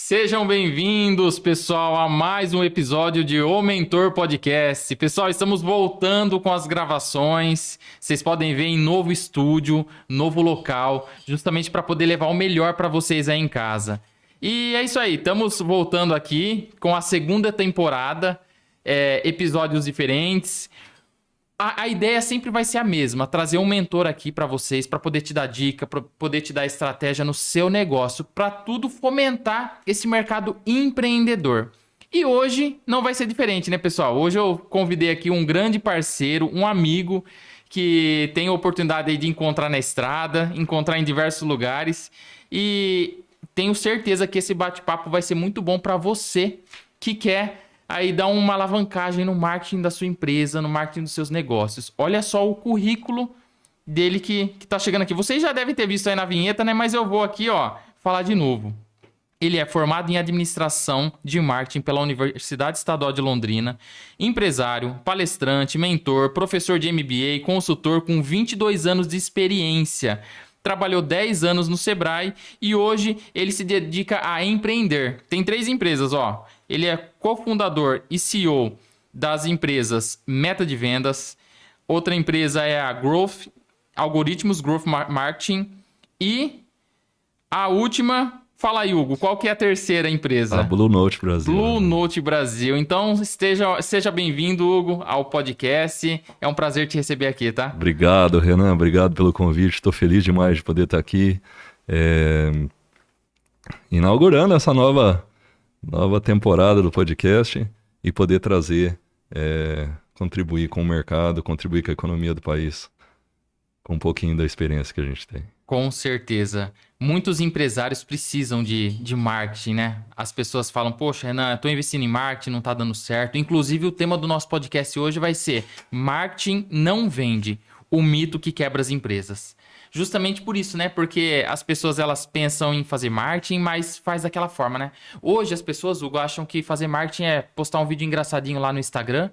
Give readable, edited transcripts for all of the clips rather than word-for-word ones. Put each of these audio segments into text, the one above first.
Sejam bem-vindos, pessoal, a mais um episódio de O Mentor Podcast. Pessoal, estamos voltando com as gravações. Vocês podem ver em novo estúdio, novo local, justamente para poder levar o melhor para vocês aí em casa. E é isso aí, estamos voltando aqui com a segunda temporada, episódios diferentes. A ideia sempre vai ser a mesma, trazer um mentor aqui para vocês, para poder te dar dica, para poder te dar estratégia no seu negócio, para tudo fomentar esse mercado empreendedor. E hoje não vai ser diferente, né, pessoal? Hoje eu convidei aqui um grande parceiro, um amigo que tem a oportunidade aí de encontrar na estrada, encontrar em diversos lugares, e tenho certeza que esse bate-papo vai ser muito bom para você que quer aí dar uma alavancagem no marketing da sua empresa, no marketing dos seus negócios. Olha só o currículo dele que tá chegando aqui. Vocês já devem ter visto aí na vinheta, né? Mas eu vou aqui, ó, falar de novo. Ele é formado em administração de marketing pela Universidade Estadual de Londrina, empresário, palestrante, mentor, professor de MBA, consultor com 22 anos de experiência. Trabalhou 10 anos no Sebrae e hoje ele se dedica a empreender. Tem 3 empresas, ó. Ele é cofundador e CEO das empresas Meta de Vendas. Outra empresa é a Growth, Algoritmos Growth Marketing. E a última, fala aí, Hugo, qual que é a terceira empresa? A Blue Note Brasil. Blue Note Brasil. Então, seja bem-vindo, Hugo, ao podcast. É um prazer te receber aqui, tá? Obrigado, Renan. Obrigado pelo convite. Estou feliz demais de poder estar aqui inaugurando essa nova temporada do podcast e poder trazer, contribuir com o mercado, contribuir com a economia do país, com um pouquinho da experiência que a gente tem. Com certeza. Muitos empresários precisam de marketing, né? As pessoas falam, poxa, Renan, eu tô investindo em marketing, não tá dando certo. Inclusive, o tema do nosso podcast hoje vai ser Marketing não vende, o mito que quebra as empresas. Justamente por isso, né? Porque as pessoas, elas pensam em fazer marketing, mas faz daquela forma, né? Hoje, as pessoas, Hugo, acham que fazer marketing é postar um vídeo engraçadinho lá no Instagram,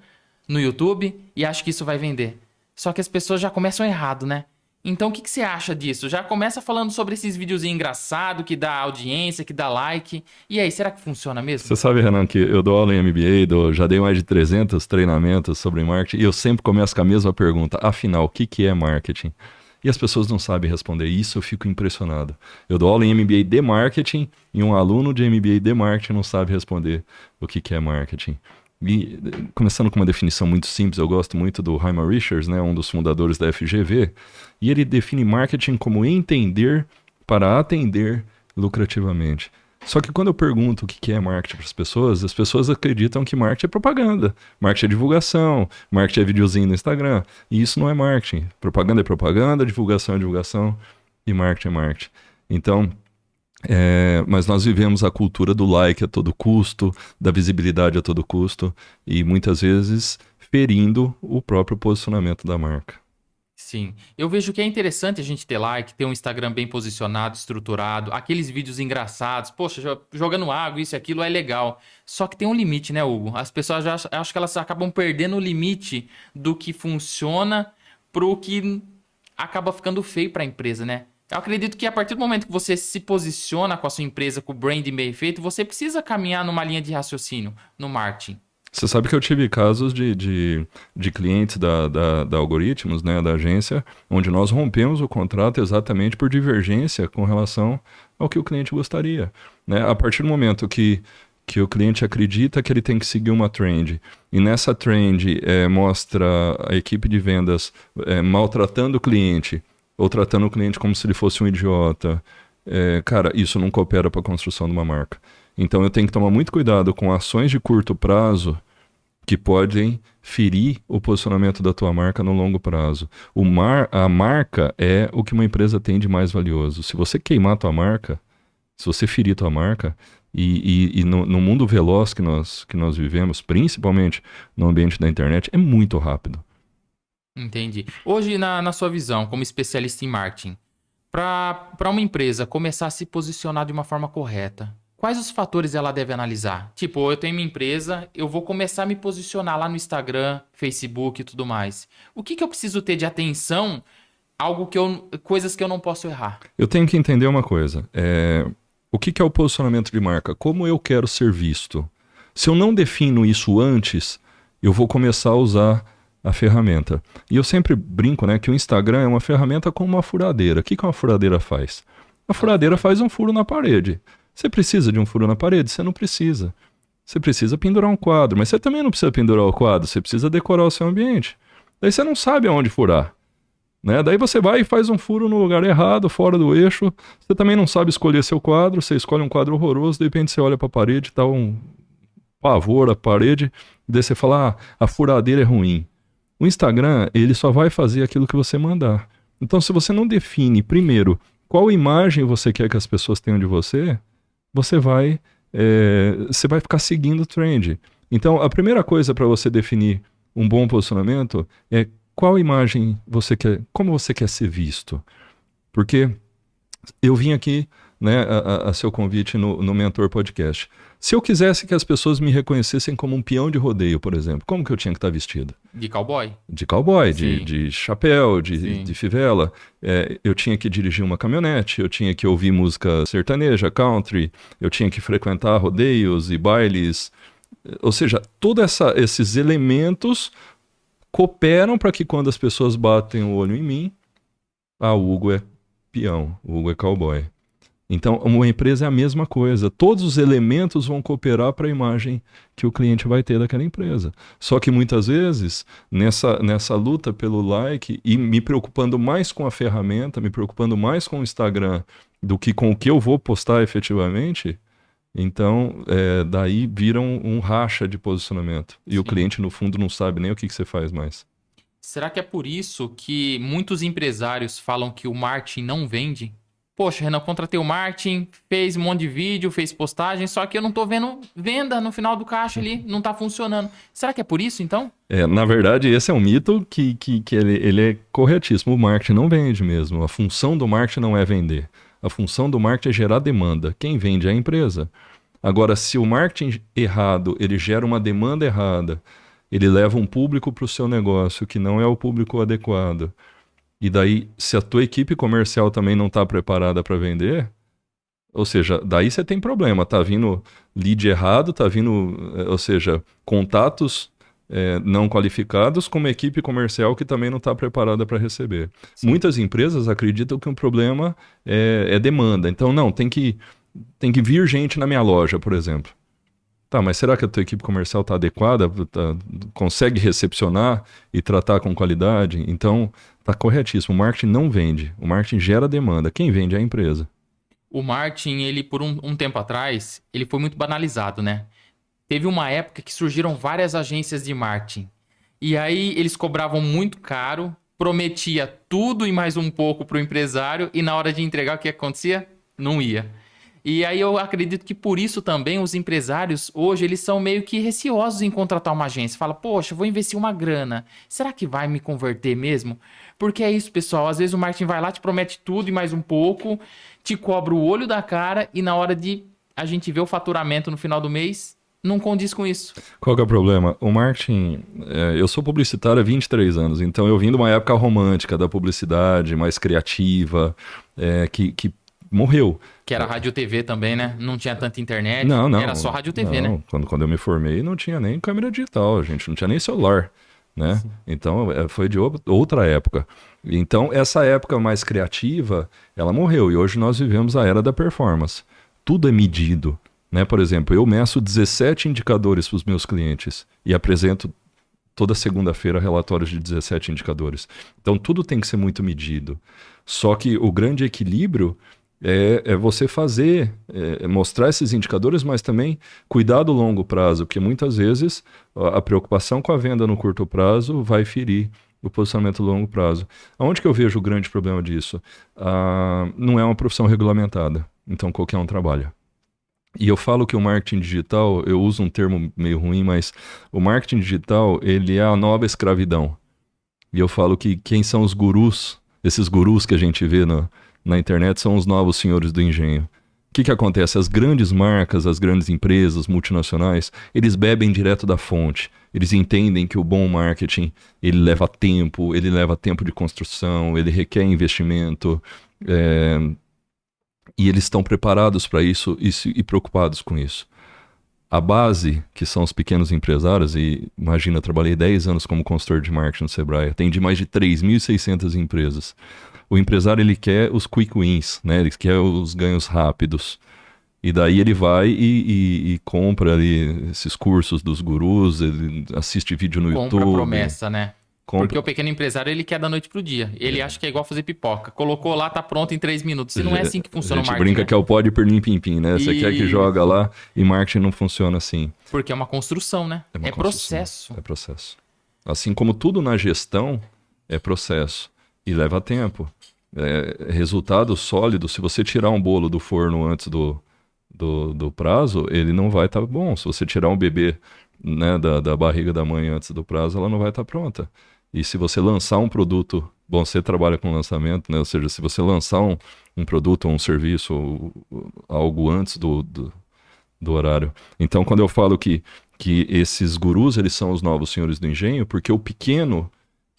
no YouTube, e acham que isso vai vender. Só que as pessoas já começam errado, né? Então, o que você acha disso? Já começa falando sobre esses videozinhos engraçados, que dá audiência, que dá like. E aí, será que funciona mesmo? Você sabe, Renan, que eu dou aula em MBA, já dei mais de 300 treinamentos sobre marketing, e eu sempre começo com a mesma pergunta. Afinal, o que é marketing? E as pessoas não sabem responder. Isso eu fico impressionado. Eu dou aula em MBA de marketing, e um aluno de MBA de marketing não sabe responder o que é marketing. E, começando com uma definição muito simples, eu gosto muito do Hyman Richards, né, um dos fundadores da FGV, e ele define marketing como entender para atender lucrativamente. Só que quando eu pergunto o que é marketing para as pessoas acreditam que marketing é propaganda, marketing é divulgação, marketing é videozinho no Instagram, e isso não é marketing. Propaganda é propaganda, divulgação é divulgação, e marketing é marketing. Então, mas nós vivemos a cultura do like a todo custo, da visibilidade a todo custo, e muitas vezes ferindo o próprio posicionamento da marca. Sim, eu vejo que é interessante a gente ter like, ter um Instagram bem posicionado, estruturado, aqueles vídeos engraçados, poxa, jogando água, isso e aquilo é legal. Só que tem um limite, né, Hugo? As pessoas já acho que elas acabam perdendo o limite do que funciona pro que acaba ficando feio para a empresa, né? Eu acredito que a partir do momento que você se posiciona com a sua empresa, com o branding bem feito, você precisa caminhar numa linha de raciocínio no marketing. Você sabe que eu tive casos de clientes da Algoritmos, né, da agência, onde nós rompemos o contrato exatamente por divergência com relação ao que o cliente gostaria. Né? A partir do momento que o cliente acredita que ele tem que seguir uma trend, e nessa trend mostra a equipe de vendas maltratando o cliente, ou tratando o cliente como se ele fosse um idiota, cara, isso não coopera para a construção de uma marca. Então eu tenho que tomar muito cuidado com ações de curto prazo que podem ferir o posicionamento da tua marca no longo prazo. A marca é o que uma empresa tem de mais valioso. Se você queimar a tua marca, se você ferir a tua marca, e no mundo veloz que nós vivemos, principalmente no ambiente da internet, é muito rápido. Entendi. Hoje, na sua visão, como especialista em marketing, para uma empresa começar a se posicionar de uma forma correta, quais os fatores ela deve analisar? Tipo, eu tenho minha empresa, eu vou começar a me posicionar lá no Instagram, Facebook e tudo mais. O que eu preciso ter de atenção? Coisas que eu não posso errar. Eu tenho que entender uma coisa. O que é o posicionamento de marca? Como eu quero ser visto? Se eu não defino isso antes, eu vou começar a usar a ferramenta. E eu sempre brinco, né, que o Instagram é uma ferramenta como uma furadeira. O que uma furadeira faz? A furadeira faz um furo na parede. Você precisa de um furo na parede? Você não precisa. Você precisa pendurar um quadro, mas você também não precisa pendurar o quadro, você precisa decorar o seu ambiente. Daí você não sabe aonde furar. Né? Daí você vai e faz um furo no lugar errado, fora do eixo. Você também não sabe escolher seu quadro, você escolhe um quadro horroroso, de repente você olha para a parede, tá um pavor a parede, e daí você fala, a furadeira é ruim. O Instagram, ele só vai fazer aquilo que você mandar. Então, se você não define, primeiro, qual imagem você quer que as pessoas tenham de você, você vai ficar seguindo o trend. Então, a primeira coisa para você definir um bom posicionamento é qual imagem você quer, como você quer ser visto. Porque eu vim aqui, né, a seu convite no Mentor Podcast. Se eu quisesse que as pessoas me reconhecessem como um peão de rodeio, por exemplo, como que eu tinha que estar vestido? De cowboy? De cowboy, de chapéu, de fivela. Eu tinha que dirigir uma caminhonete, eu tinha que ouvir música sertaneja, country, eu tinha que frequentar rodeios e bailes. Ou seja, todos esses elementos cooperam para que quando as pessoas batem o olho em mim, o Hugo é peão, o Hugo é cowboy. Então, uma empresa é a mesma coisa. Todos os elementos vão cooperar para a imagem que o cliente vai ter daquela empresa. Só que muitas vezes, nessa luta pelo like e me preocupando mais com a ferramenta, me preocupando mais com o Instagram do que com o que eu vou postar efetivamente, então daí vira um racha de posicionamento. E o cliente, no fundo, não sabe nem o que você faz mais. Será que é por isso que muitos empresários falam que o marketing não vende? Poxa, Renan, contratei o marketing, fez um monte de vídeo, fez postagem, só que eu não tô vendo venda no final do caixa ali, não tá funcionando. Será que é por isso, então? Na verdade, esse é um mito que ele é corretíssimo. O marketing não vende mesmo. A função do marketing não é vender. A função do marketing é gerar demanda. Quem vende é a empresa. Agora, se o marketing errado, ele gera uma demanda errada, ele leva um público para o seu negócio que não é o público adequado, e daí, se a tua equipe comercial também não está preparada para vender, ou seja, daí você tem problema. Tá vindo lead errado, tá vindo, ou seja, contatos não qualificados com uma equipe comercial que também não está preparada para receber. Sim. Muitas empresas acreditam que o problema é demanda. Então, não, tem que vir gente na minha loja, por exemplo. Tá, mas será que a tua equipe comercial está adequada? Consegue recepcionar e tratar com qualidade? Então, tá corretíssimo. O marketing não vende. O marketing gera demanda. Quem vende é a empresa. O marketing, ele por um tempo atrás, ele foi muito banalizado, né? Teve uma época que surgiram várias agências de marketing. E aí, eles cobravam muito caro, prometia tudo e mais um pouco para o empresário, e na hora de entregar, o que acontecia? Não ia. E aí eu acredito que por isso também os empresários hoje eles são meio que receosos em contratar uma agência. Fala, poxa, vou investir uma grana. Será que vai me converter mesmo? Porque é isso, pessoal. Às vezes o marketing vai lá, te promete tudo e mais um pouco, te cobra o olho da cara e na hora de a gente ver o faturamento no final do mês, não condiz com isso. Qual que é o problema? O marketing... eu sou publicitário há 23 anos, então eu vim de uma época romântica da publicidade, mais criativa, que morreu. Que era rádio TV também, né? Não tinha tanta internet. Não. Era só rádio TV, né? Quando eu me formei, não tinha nem câmera digital, a gente não tinha nem celular, né? Sim. Então, foi de outra época. Então, essa época mais criativa, ela morreu. E hoje nós vivemos a era da performance. Tudo é medido, né? Por exemplo, eu meço 17 indicadores para os meus clientes e apresento toda segunda-feira relatórios de 17 indicadores. Então, tudo tem que ser muito medido. Só que o grande equilíbrio é você mostrar esses indicadores, mas também cuidar do longo prazo, porque muitas vezes a preocupação com a venda no curto prazo vai ferir o posicionamento a longo prazo. Aonde que eu vejo o grande problema disso? Não é uma profissão regulamentada, então qualquer um trabalha. E eu falo que o marketing digital, eu uso um termo meio ruim, mas o marketing digital, ele é a nova escravidão. E eu falo que quem são os gurus, esses gurus que a gente vê na internet são os novos senhores do engenho. O que acontece? As grandes marcas, as grandes empresas multinacionais, eles bebem direto da fonte. Eles entendem que o bom marketing, ele leva tempo de construção, ele requer investimento. E eles estão preparados para isso e preocupados com isso. A base, que são os pequenos empresários, e imagina, eu trabalhei 10 anos como consultor de marketing no Sebrae, atendi mais de 3.600 empresas. O empresário, ele quer os quick wins, né? Ele quer os ganhos rápidos. E daí ele vai e compra ali esses cursos dos gurus, ele assiste vídeo no YouTube. Compra promessa, né? Compra. Porque o pequeno empresário, ele quer da noite pro dia. Ele acha que é igual fazer pipoca. Colocou lá, tá pronto em 3 minutos. E não é assim que funciona o A gente marketing. brinca Né? que é o pó de perlim-pim-pim, né? Você quer que joga lá e marketing não funciona assim. Porque é uma construção, né? É uma construção, processo. É processo. Assim como tudo na gestão é processo. E leva tempo. Resultado sólido, se você tirar um bolo do forno antes do prazo, ele não vai estar bom. Se você tirar um bebê, né, da barriga da mãe antes do prazo, ela não vai estar pronta. E se você lançar um produto, bom, você trabalha com lançamento, né? Ou seja, se você lançar um produto ou um serviço, ou algo antes do horário. Então, quando eu falo que esses gurus, eles são os novos senhores do engenho, porque o pequeno,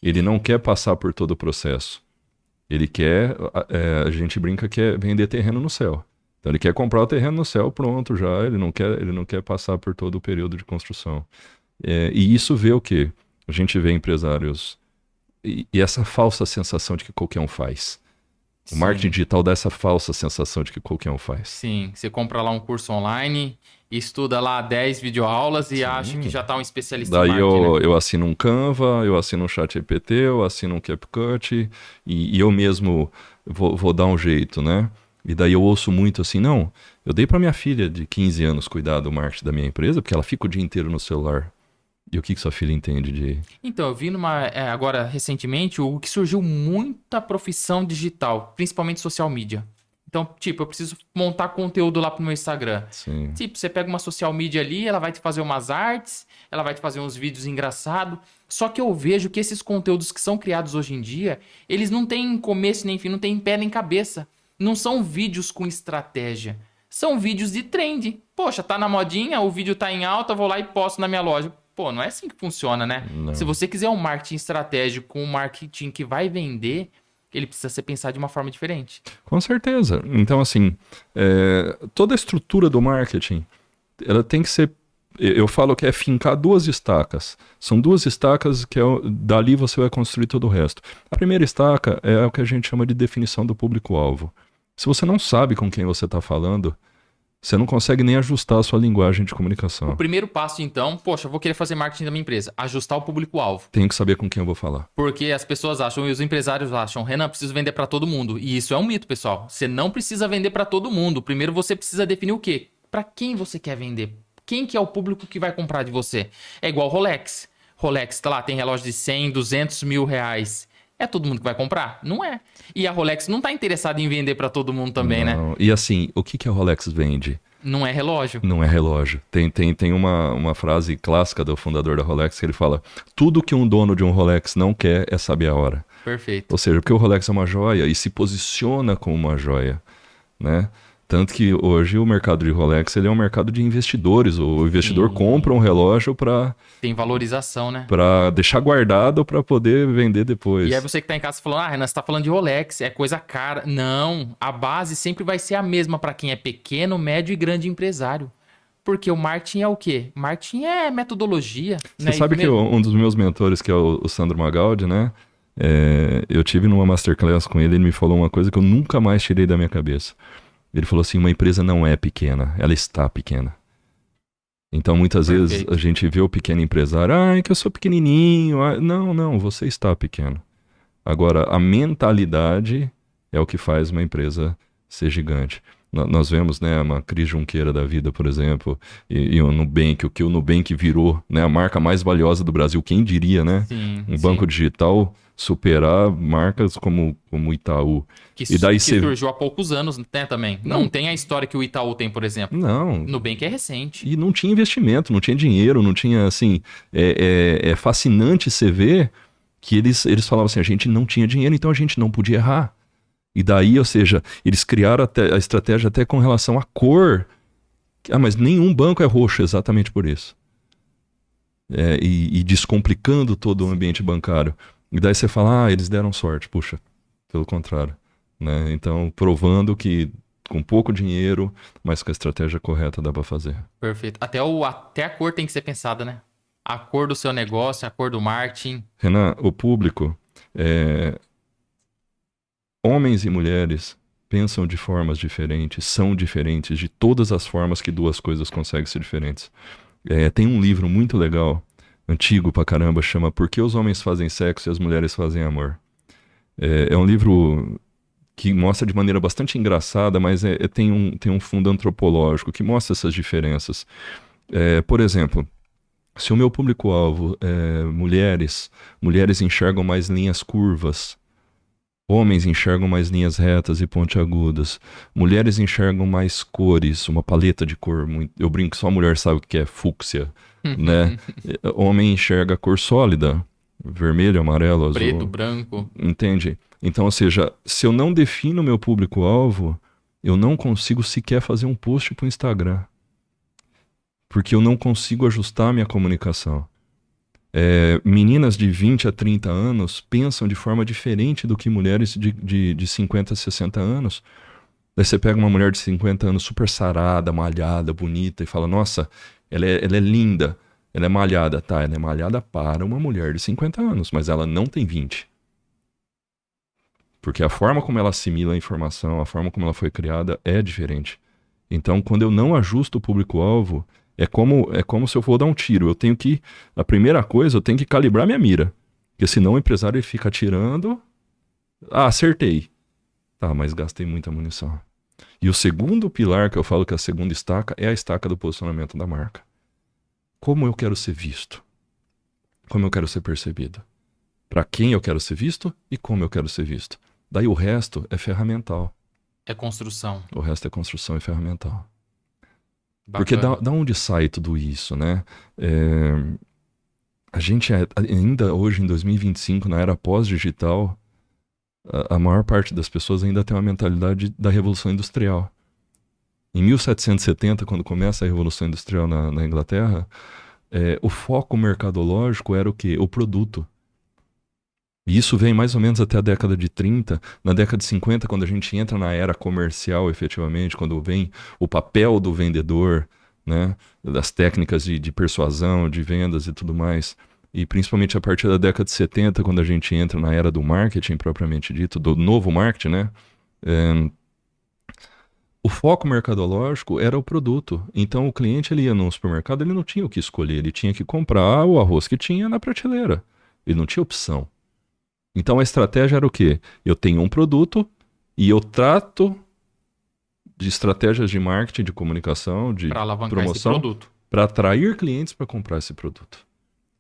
ele não quer passar por todo o processo. Ele quer, a gente brinca que é vender terreno no céu. Então ele quer comprar o terreno no céu pronto já, ele não quer passar por todo o período de construção. E isso vê o quê? A gente vê empresários e essa falsa sensação de que qualquer um faz. O marketing digital dá essa falsa sensação de que qualquer um faz. Sim, você compra lá um curso online, estuda lá 10 videoaulas e acha que já tá um especialista Daí em marketing, né? eu assino um Canva, eu assino um ChatGPT, eu assino um CapCut e eu mesmo vou dar um jeito, né? E daí eu ouço muito assim, não, eu dei para minha filha de 15 anos cuidar do marketing da minha empresa porque ela fica o dia inteiro no celular. E o que sua filha entende de... Então, eu vi agora recentemente o que surgiu muita profissão digital, principalmente social media. Então, tipo, eu preciso montar conteúdo lá pro meu Instagram. Sim. Tipo, você pega uma social media ali, ela vai te fazer umas artes, ela vai te fazer uns vídeos engraçados. Só que eu vejo que esses conteúdos que são criados hoje em dia, eles não têm começo nem fim, não têm pé nem cabeça. Não são vídeos com estratégia. São vídeos de trend. Poxa, tá na modinha, o vídeo tá em alta, vou lá e posto na minha loja. Pô, não é assim que funciona, né? Não. Se você quiser um marketing estratégico, um marketing que vai vender, ele precisa ser pensado de uma forma diferente. Com certeza. Então, assim, toda a estrutura do marketing, ela tem que ser... Eu falo que é fincar 2 estacas. São 2 estacas que dali você vai construir todo o resto. A primeira estaca é o que a gente chama de definição do público-alvo. Se você não sabe com quem você está falando, você não consegue nem ajustar a sua linguagem de comunicação. O primeiro passo, então, poxa, eu vou querer fazer marketing da minha empresa. Ajustar o público-alvo. Tenho que saber com quem eu vou falar. Porque as pessoas acham, e os empresários acham, Renan, preciso vender para todo mundo. E isso é um mito, pessoal. Você não precisa vender para todo mundo. Primeiro você precisa definir o quê? Para quem você quer vender? Quem que é o público que vai comprar de você? É igual Rolex. Rolex, tá lá, tem relógio de 100, 200 mil reais. É todo mundo que vai comprar? Não é. E a Rolex não tá interessada em vender para todo mundo também, não. né? E assim, o que a Rolex vende? Não é relógio. Não é relógio. Tem uma frase clássica do fundador da Rolex que ele fala: tudo que um dono de um Rolex não quer é saber a hora. Perfeito. Ou seja, porque o Rolex é uma joia e se posiciona como uma joia, né? Tanto que hoje o mercado de Rolex ele é um mercado de investidores. O investidor compra um relógio para... Tem valorização, né? Para deixar guardado para poder vender depois. E aí você que tá em casa falando, Renan, você tá falando de Rolex, é coisa cara. Não, a base sempre vai ser a mesma para quem é pequeno, médio e grande empresário. Porque o marketing é o quê? Marketing é metodologia. Você sabe que um dos meus mentores, que é o Sandro Magaldi, né? Eu tive numa masterclass com ele me falou uma coisa que eu nunca mais tirei da minha cabeça. Ele falou assim, uma empresa não é pequena, ela está pequena. Então, muitas vezes, a gente vê o pequeno empresário, é que eu sou pequenininho. Não, você está pequeno. Agora, a mentalidade é o que faz uma empresa ser gigante. Nós vemos, né, uma Cris Junqueira da vida, por exemplo, e o Nubank, o que o Nubank virou, né, a marca mais valiosa do Brasil, quem diria, né? Sim, banco digital superar marcas como o Itaú. Que surgiu há poucos anos, né, também. Não tem a história que o Itaú tem, por exemplo. Não. Nubank é recente. E não tinha investimento, não tinha dinheiro, não tinha, assim... É fascinante você ver que eles falavam assim, a gente não tinha dinheiro, então a gente não podia errar. E daí, ou seja, eles criaram a estratégia até com relação à cor. Mas nenhum banco é roxo exatamente por isso. E descomplicando todo o ambiente bancário. E daí você fala, eles deram sorte. Puxa, pelo contrário. Né? Então, provando que com pouco dinheiro, mas com a estratégia correta dá para fazer. Perfeito. Até a cor tem que ser pensada, né? A cor do seu negócio, a cor do marketing. Renan, o público, homens e mulheres pensam de formas diferentes, são diferentes de todas as formas que duas coisas conseguem ser diferentes. Tem um livro muito legal, antigo pra caramba, chama Por que os homens fazem sexo e as mulheres fazem amor? É um livro que mostra de maneira bastante engraçada, mas tem um fundo antropológico que mostra essas diferenças. Por exemplo, se o meu público-alvo é mulheres enxergam mais linhas curvas, homens enxergam mais linhas retas e pontiagudas, mulheres enxergam mais cores, uma paleta de cor. Eu brinco que só a mulher sabe o que é fúcsia, né? Homem enxerga a cor sólida, vermelho, amarelo, azul. Preto, branco. Entende? Então, ou seja, se eu não defino meu público-alvo, eu não consigo sequer fazer um post para o Instagram. Porque eu não consigo ajustar a minha comunicação. Meninas de 20 a 30 anos pensam de forma diferente do que mulheres de 50 a 60 anos. Daí você pega uma mulher de 50 anos super sarada, malhada, bonita e fala, nossa, ela é linda, ela é malhada. Tá, ela é malhada para uma mulher de 50 anos, mas ela não tem 20. Porque a forma como ela assimila a informação, a forma como ela foi criada é diferente. Então, quando eu não ajusto o público-alvo, é como se eu for dar um tiro. A primeira coisa, eu tenho que calibrar minha mira. Porque senão o empresário ele fica atirando. Ah, acertei. Tá, mas gastei muita munição. E o segundo pilar que eu falo que é a segunda estaca é a estaca do posicionamento da marca. Como eu quero ser visto? Como eu quero ser percebido? Para quem eu quero ser visto e como eu quero ser visto? Daí o resto é ferramental. É construção. O resto é construção e ferramental. Bacana. Porque da onde sai tudo isso, né? A gente ainda hoje, em 2025, na era pós-digital, a maior parte das pessoas ainda tem uma mentalidade da Revolução Industrial. Em 1770, quando começa a Revolução Industrial na Inglaterra, o foco mercadológico era o quê? O produto. E isso vem mais ou menos até a década de 30. Na década de 50, quando a gente entra na era comercial, efetivamente, quando vem o papel do vendedor, né, das técnicas de persuasão, de vendas e tudo mais, e principalmente a partir da década de 70, quando a gente entra na era do marketing, propriamente dito, do novo marketing, né, o foco mercadológico era o produto. Então o cliente ele ia no supermercado, ele não tinha o que escolher, ele tinha que comprar o arroz que tinha na prateleira. Ele não tinha opção. Então a estratégia era o quê? Eu tenho um produto e eu trato de estratégias de marketing, de comunicação, de promoção, para atrair clientes para comprar esse produto.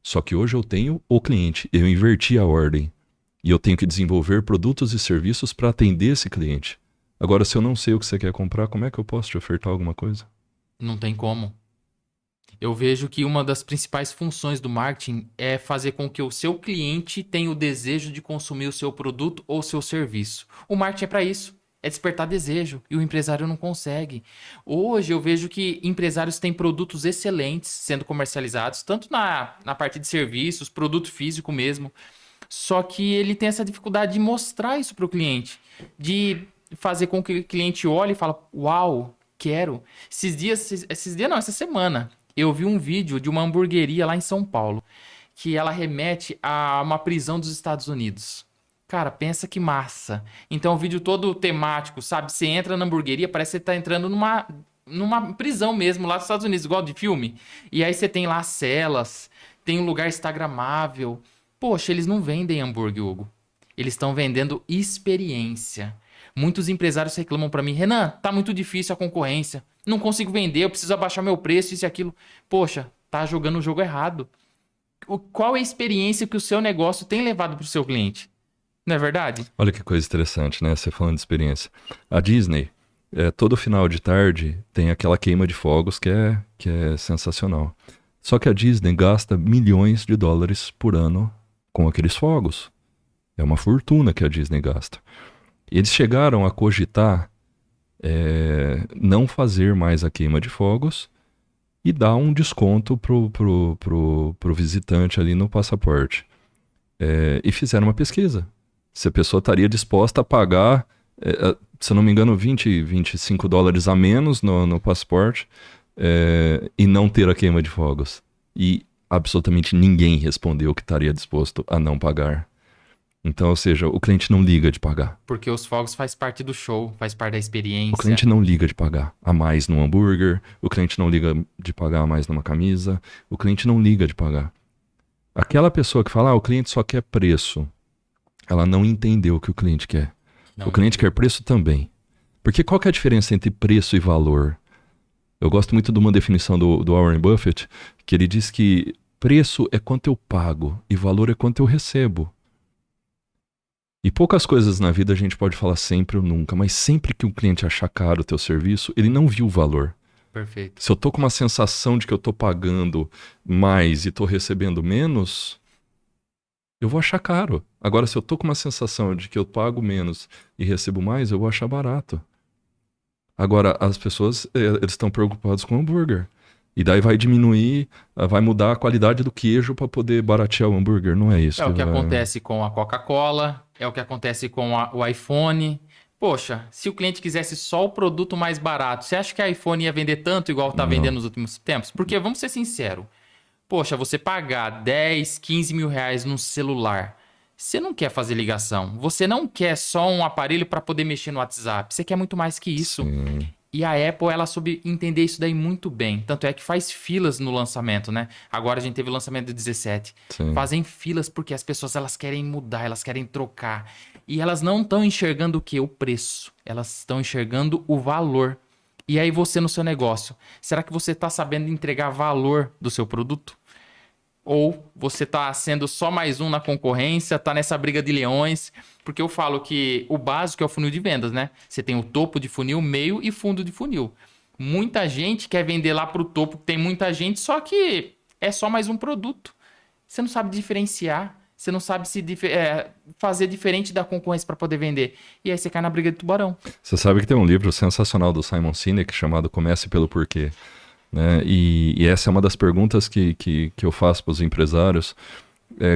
Só que hoje eu tenho o cliente, eu inverti a ordem e eu tenho que desenvolver produtos e serviços para atender esse cliente. Agora, se eu não sei o que você quer comprar, como é que eu posso te ofertar alguma coisa? Não tem como. Eu vejo que uma das principais funções do marketing é fazer com que o seu cliente tenha o desejo de consumir o seu produto ou seu serviço. O marketing é para isso, é despertar desejo, e o empresário não consegue. Hoje eu vejo que empresários têm produtos excelentes sendo comercializados, tanto na parte de serviços, produto físico mesmo, só que ele tem essa dificuldade de mostrar isso para o cliente, de fazer com que o cliente olhe e fale, uau, quero. Essa semana, eu vi um vídeo de uma hamburgueria lá em São Paulo, que ela remete a uma prisão dos Estados Unidos. Cara, pensa que massa. Então, o vídeo todo temático, sabe? Você entra na hamburgueria, parece que você tá entrando numa prisão mesmo, lá dos Estados Unidos, igual de filme. E aí você tem lá as celas, tem um lugar instagramável. Poxa, eles não vendem hambúrguer, Hugo. Eles estão vendendo experiência. Muitos empresários reclamam para mim, Renan, tá muito difícil a concorrência. Não consigo vender, eu preciso abaixar meu preço, isso e aquilo. Poxa, tá jogando o jogo errado. Qual é a experiência que o seu negócio tem levado pro seu cliente? Não é verdade? Olha que coisa interessante, né? Você falando de experiência. A Disney, todo final de tarde, tem aquela queima de fogos que é sensacional. Só que a Disney gasta milhões de dólares por ano com aqueles fogos. É uma fortuna que a Disney gasta. Eles chegaram a cogitar não fazer mais a queima de fogos e dar um desconto pro visitante ali no passaporte. E fizeram uma pesquisa. Se a pessoa estaria disposta a pagar Se eu não me engano, 20, 25 dólares a menos no passaporte, e não ter a queima de fogos. E absolutamente ninguém respondeu que estaria disposto a não pagar. Então, ou seja, o cliente não liga de pagar. Porque os fogos faz parte do show, faz parte da O experiência. cliente não liga de pagar a mais no hambúrguer, o cliente não liga de pagar a mais numa camisa, o cliente não liga de pagar. Aquela pessoa que fala, o cliente só quer preço, ela não entendeu o que o cliente quer. Não, O cliente quer preço também. Porque qual que é a diferença entre preço e valor? Eu gosto muito de uma definição do Warren Buffett, que ele diz que preço é quanto eu pago e valor é quanto eu recebo. E poucas coisas na vida a gente pode falar sempre ou nunca, mas sempre que um cliente achar caro o teu serviço, ele não viu o valor. Perfeito. Se eu tô com uma sensação de que eu tô pagando mais e tô recebendo menos, eu vou achar caro. Agora, se eu tô com uma sensação de que eu pago menos e recebo mais, eu vou achar barato. Agora, as pessoas, eles estão preocupados com o hambúrguer. E daí vai diminuir, vai mudar a qualidade do queijo para poder baratear o hambúrguer. Não é isso É o que vai... acontece com a Coca-Cola, é o que acontece com o iPhone. Poxa, se o cliente quisesse só o produto mais barato, você acha que a iPhone ia vender tanto igual tá Não. vendendo nos últimos tempos? Porque, vamos ser sinceros, poxa, você pagar 10, 15 mil reais num celular, você não quer fazer ligação, você não quer só um aparelho para poder mexer no WhatsApp, você quer muito mais que isso. Sim, E a Apple, ela soube entender isso daí muito bem. Tanto é que faz filas no lançamento, né? Agora a gente teve o lançamento do 17. sim. Fazem filas porque as pessoas elas querem mudar, elas querem trocar. E elas não estão enxergando o quê? O preço. Elas estão enxergando o valor. E aí você no seu negócio, será que você está sabendo entregar valor do seu produto? Ou você tá sendo só mais um na concorrência, tá nessa briga de leões? Porque eu falo que o básico é o funil de vendas, né? Você tem o topo de funil, meio e fundo de funil. Muita gente quer vender lá pro topo, tem muita gente, só que é só mais um produto. Você não sabe diferenciar, você não sabe fazer diferente da concorrência para poder vender. E aí você cai na briga de tubarão. Você sabe que tem um livro sensacional do Simon Sinek chamado Comece pelo Porquê. Né? E essa é uma das perguntas que eu faço para os empresários.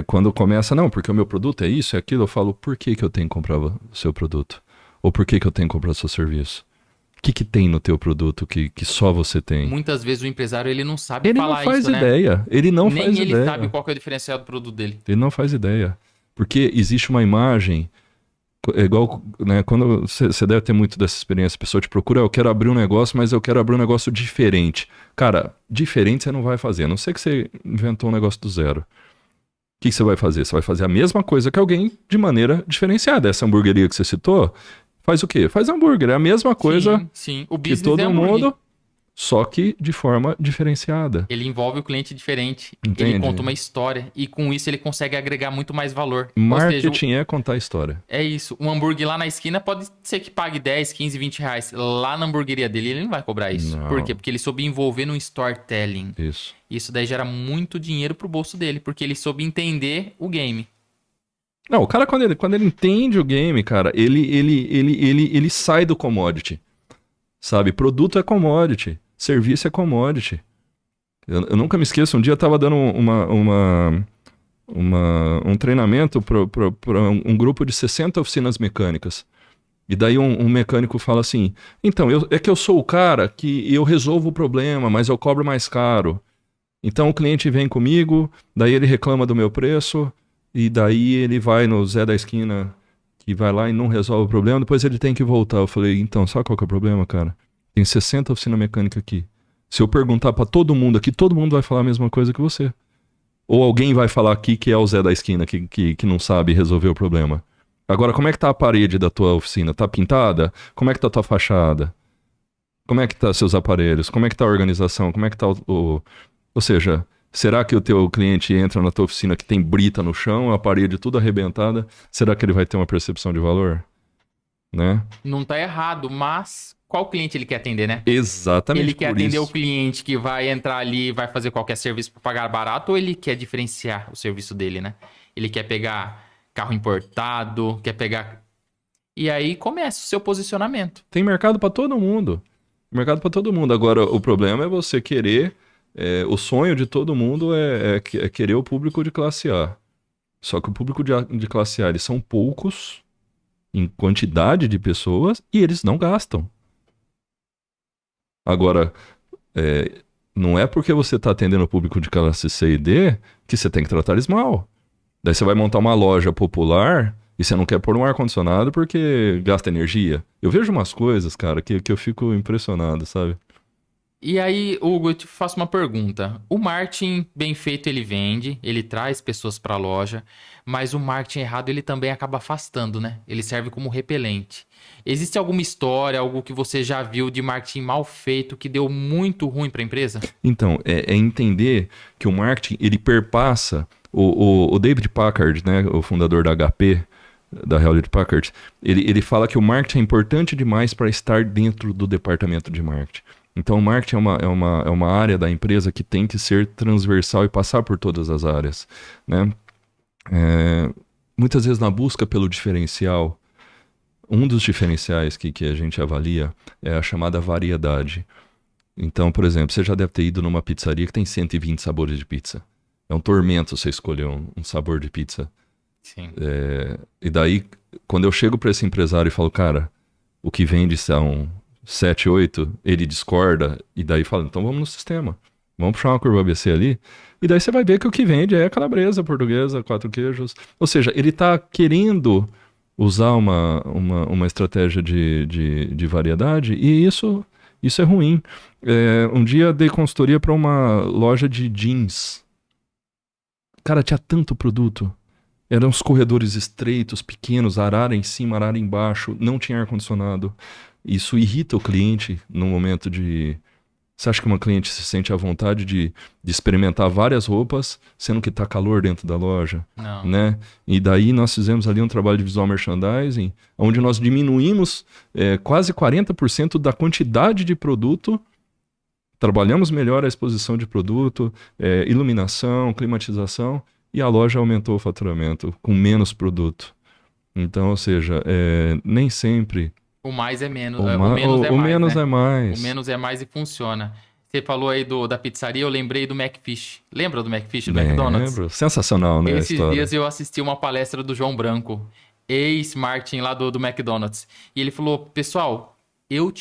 Quando começa, não, porque o meu produto é isso, é aquilo, eu falo, por que eu tenho que comprar o seu produto? Ou por que eu tenho que comprar o seu serviço? O que tem no teu produto que só você tem? Muitas vezes o empresário ele não sabe Ele não falar faz isso, né? ideia. Ele não Nem faz ele ideia. sabe qual que é o diferencial do produto dele. Ele não faz ideia. Porque existe uma imagem, é igual, né, quando você deve ter muito dessa experiência, a pessoa te procura, eu quero abrir um negócio, mas eu quero abrir um negócio diferente. Cara, diferente você não vai fazer, a não ser que você inventou um negócio do zero. O que você vai fazer? Você vai fazer a mesma coisa que alguém de maneira diferenciada. Essa hamburgueria que você citou, faz o quê? Faz hambúrguer, é a mesma coisa Sim, sim. O que business todo é hambúrguer. mundo, só que de forma diferenciada. Ele envolve o cliente diferente. Entende? Ele conta uma história. E com isso ele consegue agregar muito mais valor. Ou seja, Marketing é contar história. é isso. Um hambúrguer lá na esquina pode ser que pague 10, 15, 20 reais. Lá na hamburgueria dele ele não vai cobrar isso. Não. Por quê? Porque ele soube envolver no storytelling. Isso. Isso daí gera muito dinheiro pro bolso dele. Porque ele soube entender o game. Não, o cara, quando ele entende o game, cara, ele sai do commodity. Sabe? Produto é commodity. Serviço é commodity. Eu nunca me esqueço, um dia eu tava dando um treinamento para um grupo de 60 oficinas mecânicas. E daí um mecânico fala assim, então, é que eu sou o cara que eu resolvo o problema, mas eu cobro mais caro. Então o cliente vem comigo, daí ele reclama do meu preço, e daí ele vai no Zé da esquina, que vai lá e não resolve o problema, depois ele tem que voltar. Eu falei, então, sabe qual que é o problema, cara? Tem 60 oficinas mecânicas aqui. Se eu perguntar pra todo mundo aqui, todo mundo vai falar a mesma coisa que você. Ou alguém vai falar aqui que é o Zé da esquina, que não sabe resolver o problema. Agora, como é que tá a parede da tua oficina? Tá pintada? Como é que tá a tua fachada? Como é que tá seus aparelhos? Como é que tá a organização? Como é que tá Ou seja, será que o teu cliente entra na tua oficina que tem brita no chão, a parede tudo arrebentada? Será que ele vai ter uma percepção de valor? Né? Não tá errado, mas qual cliente ele quer atender, né? Exatamente. Ele quer por atender isso. o cliente que vai entrar ali e vai fazer qualquer serviço para pagar barato, ou ele quer diferenciar o serviço dele, né? Ele quer pegar carro importado, quer pegar... E aí começa o seu posicionamento. Tem mercado pra todo mundo. Mercado pra todo mundo. Agora, o problema é você querer... o sonho de todo mundo é querer o público de classe A. Só que o público de classe A, eles são poucos em quantidade de pessoas e eles não gastam. Agora, não é porque você está atendendo o público de classe C e D que você tem que tratar eles mal. Daí você vai montar uma loja popular e você não quer pôr um ar-condicionado porque gasta energia. Eu vejo umas coisas, cara, que eu fico impressionado, sabe? E aí, Hugo, eu te faço uma pergunta. O marketing bem feito ele vende, ele traz pessoas para a loja, mas o marketing errado ele também acaba afastando, né? Ele serve como repelente. Existe alguma história, algo que você já viu de marketing mal feito que deu muito ruim para a empresa? Então, é entender que o marketing, ele perpassa o David Packard, né, o fundador da HP, da Hewlett Packard, ele fala que o marketing é importante demais para estar dentro do departamento de marketing. Então, o marketing é uma área da empresa que tem que ser transversal e passar por todas as áreas, né? Muitas vezes na busca pelo diferencial, um dos diferenciais que a gente avalia é a chamada variedade. Então, por exemplo, você já deve ter ido numa pizzaria que tem 120 sabores de pizza. É um tormento você escolher um sabor de pizza. Sim. E daí, quando eu chego para esse empresário e falo, cara, o que vende são 7, 8, ele discorda, e daí fala, então vamos no sistema. Vamos puxar uma curva ABC ali. E daí você vai ver que o que vende é calabresa, portuguesa, 4 queijos. Ou seja, ele está querendo usar uma estratégia de variedade, e isso é ruim. Um dia dei consultoria para uma loja de jeans. Cara, tinha tanto produto. Eram os corredores estreitos, pequenos, arara em cima, arara embaixo, não tinha ar-condicionado. Isso irrita o cliente no momento de... Você acha que uma cliente se sente à vontade de experimentar várias roupas, sendo que está calor dentro da loja? Não. Né? E daí nós fizemos ali um trabalho de visual merchandising, onde nós diminuímos quase 40% da quantidade de produto, trabalhamos melhor a exposição de produto, iluminação, climatização, e a loja aumentou o faturamento com menos produto. Então, ou seja, nem sempre... O mais é menos. O menos é mais, menos né? é mais. O menos é mais e funciona. Você falou aí da pizzaria, eu lembrei do McFish. Lembra do McFish do McDonald's? Lembro. Sensacional, né, a Esses história. dias eu assisti uma palestra do João Branco, ex-marketing lá do McDonald's. E ele falou, pessoal, eu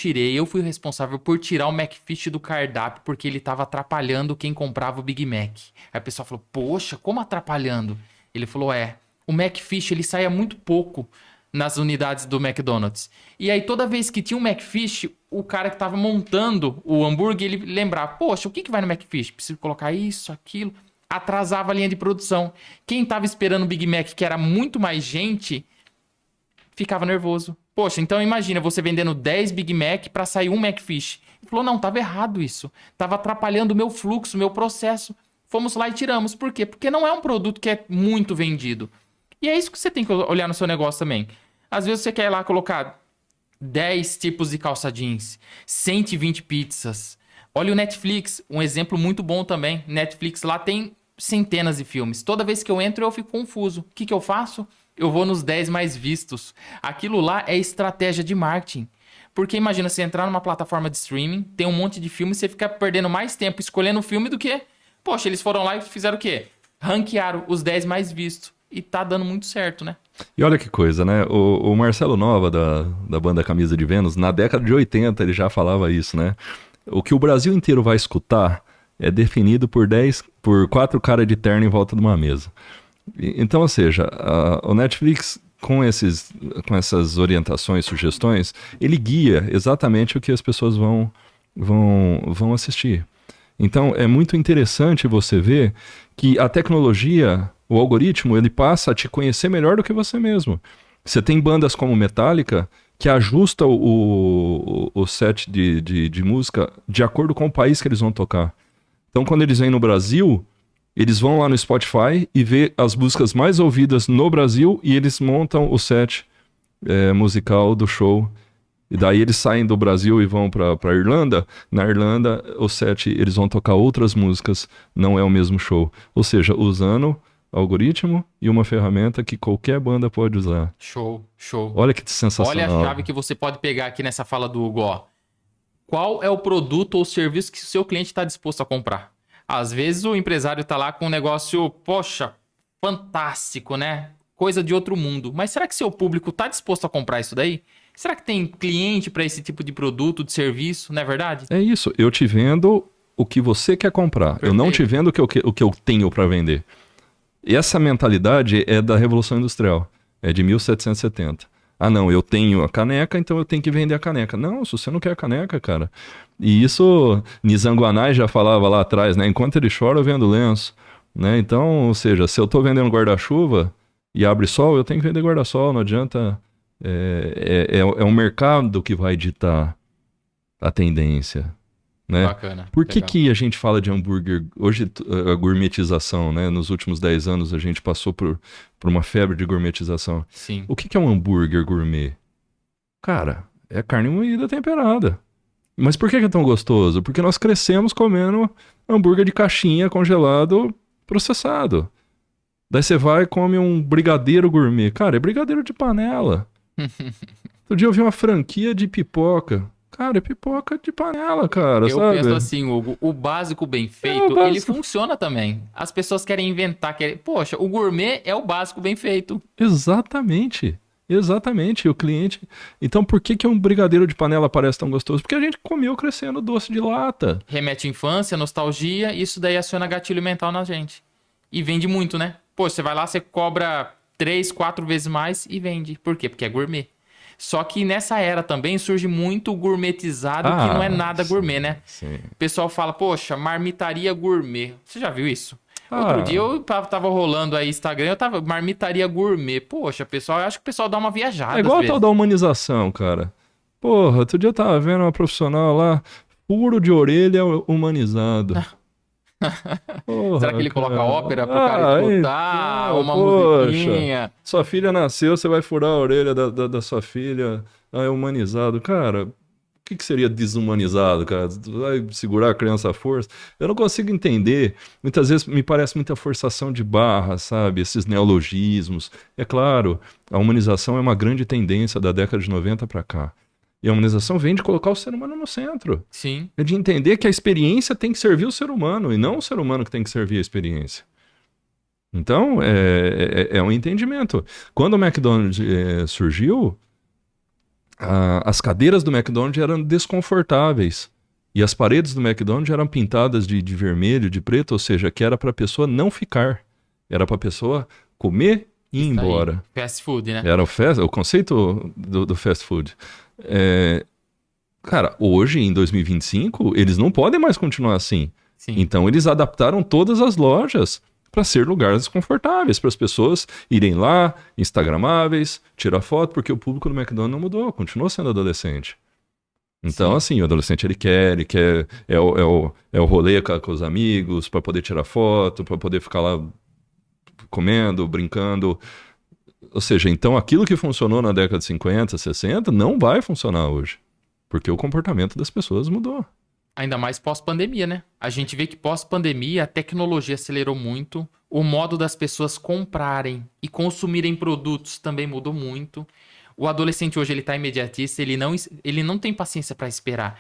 fui o responsável por tirar o McFish do cardápio porque ele estava atrapalhando quem comprava o Big Mac. Aí o pessoal falou, poxa, como atrapalhando? Ele falou, o McFish ele saía muito pouco nas unidades do McDonald's. E aí toda vez que tinha um McFish, o cara que tava montando o hambúrguer, ele lembrava, poxa, o que vai no McFish? Preciso colocar isso, aquilo. Atrasava a linha de produção. Quem tava esperando o Big Mac, que era muito mais gente, ficava nervoso. Poxa, então imagina você vendendo 10 Big Mac para sair um McFish. Ele falou, não, tava errado isso. Tava atrapalhando o meu fluxo, o meu processo. Fomos lá e tiramos. Por quê? Porque não é um produto que é muito vendido. E é isso que você tem que olhar no seu negócio também. Às vezes você quer ir lá colocar 10 tipos de calça jeans, 120 pizzas. Olha o Netflix, um exemplo muito bom também. Netflix lá tem centenas de filmes. Toda vez que eu entro eu fico confuso. O que eu faço? Eu vou nos 10 mais vistos. Aquilo lá é estratégia de marketing. Porque imagina você entrar numa plataforma de streaming, tem um monte de filmes, você fica perdendo mais tempo escolhendo o filme do que... Poxa, eles foram lá e fizeram o quê? Ranquearam os 10 mais vistos. E tá dando muito certo, né? E olha que coisa, né? O Marcelo Nova, da banda Camisa de Vênus, na década de 80 ele já falava isso, né? O que o Brasil inteiro vai escutar é definido por 4 caras de terno em volta de uma mesa. Então, ou seja, o Netflix, com essas orientações, sugestões, ele guia exatamente o que as pessoas vão assistir. Então, é muito interessante você ver que a tecnologia, o algoritmo, ele passa a te conhecer melhor do que você mesmo. Você tem bandas como Metallica que ajusta o set de música de acordo com o país que eles vão tocar. Então, quando eles vêm no Brasil, eles vão lá no Spotify e vê as músicas mais ouvidas no Brasil e eles montam o set musical do show. E daí eles saem do Brasil e vão pra Irlanda. Na Irlanda, o set, eles vão tocar outras músicas, não é o mesmo show. Ou seja, usando algoritmo e uma ferramenta que qualquer banda pode usar. Show. Olha que sensacional. Olha a chave que você pode pegar aqui nessa fala do Hugo, ó. Qual é o produto ou serviço que o seu cliente está disposto a comprar? Às vezes o empresário está lá com um negócio, poxa, fantástico, né? coisa de outro mundo. Mas será que seu público tá disposto a comprar isso daí? Será que tem cliente para esse tipo de produto, de serviço? Não é verdade? É isso, eu te vendo o que você quer comprar. Perfeito. Eu não te vendo o que eu tenho para vender. E essa mentalidade é da Revolução Industrial, é de 1770. Ah, não, eu tenho a caneca, então eu tenho que vender a caneca. Não, se você não quer a caneca, cara. E isso, Nizanguanai já falava lá atrás, né? Enquanto ele chora, eu vendo lenço. Né? Então, ou seja, se eu tô vendendo guarda-chuva e abre sol, eu tenho que vender guarda-sol, não adianta. É um mercado que vai ditar a tendência. Né? Bacana. Por que legal. que a gente fala de hambúrguer? Hoje, a gourmetização, né? Nos últimos 10 anos, a gente passou por uma febre de gourmetização. Sim. O que que é um hambúrguer gourmet? Cara, é carne moída temperada. Mas por que que é tão gostoso? Porque nós crescemos comendo hambúrguer de caixinha, congelado, processado. Daí você vai e come um brigadeiro gourmet. Cara, é brigadeiro de panela. Outro dia eu vi uma franquia de pipoca. Cara, é pipoca de panela, cara, Eu sabe? penso assim, Hugo, o básico bem feito, básico. ele funciona também. As pessoas querem inventar, poxa, o gourmet é o básico bem feito. Exatamente. Exatamente. O cliente... Então por que que um brigadeiro de panela parece tão gostoso? Porque a gente comeu crescendo doce de lata. Remete à infância, nostalgia, isso daí aciona gatilho mental na gente. E vende muito, né? Pô, você vai lá, você cobra 3, 4 vezes mais e vende. Por quê? Porque é gourmet. Só que nessa era também surge muito gourmetizado que não é nada gourmet, né? Sim. O pessoal fala, poxa, marmitaria gourmet. Você já viu isso? Ah. Outro dia eu tava rolando aí Instagram, eu tava marmitaria gourmet. Poxa, pessoal, eu acho que o pessoal dá uma viajada É igual às a tal vezes. da humanização, cara. Porra, outro dia eu tava vendo uma profissional lá, furo de orelha humanizado. Porra, Será que ele coloca cara. ópera pro cara escutar, uma musiquinha? Sua filha nasceu, você vai furar a orelha da sua filha. Ah, é humanizado. Cara, o que seria desumanizado, cara? Tu vai segurar a criança à força? Eu não consigo entender. Muitas vezes me parece muita forçação de barra, sabe? Esses neologismos. É claro, a humanização é uma grande tendência da década de 90 para cá. E a humanização vem de colocar o ser humano no centro. Sim. É de entender que a experiência tem que servir o ser humano e não o ser humano que tem que servir a experiência. Então, é um entendimento. Quando o McDonald's surgiu, as cadeiras do McDonald's eram desconfortáveis. E as paredes do McDonald's eram pintadas de vermelho, de preto, ou seja, que era para a pessoa não ficar. Era para a pessoa comer e ir embora. Fast food, né? Era o conceito do fast food. Cara, hoje, em 2025, eles não podem mais continuar assim. Sim. Então, eles adaptaram todas as lojas para ser lugares confortáveis, para as pessoas irem lá, instagramáveis, tirar foto, porque o público do McDonald's não mudou, continuou sendo adolescente. Então, assim, o adolescente ele quer é o rolê com os amigos, para poder tirar foto, para poder ficar lá comendo, brincando. Ou seja, então aquilo que funcionou na década de 50, 60 não vai funcionar hoje. Porque o comportamento das pessoas mudou. Ainda mais pós-pandemia, né? A gente vê que pós-pandemia a tecnologia acelerou muito, o modo das pessoas comprarem e consumirem produtos também mudou muito. O adolescente hoje ele tá imediatista, ele não tem paciência para esperar.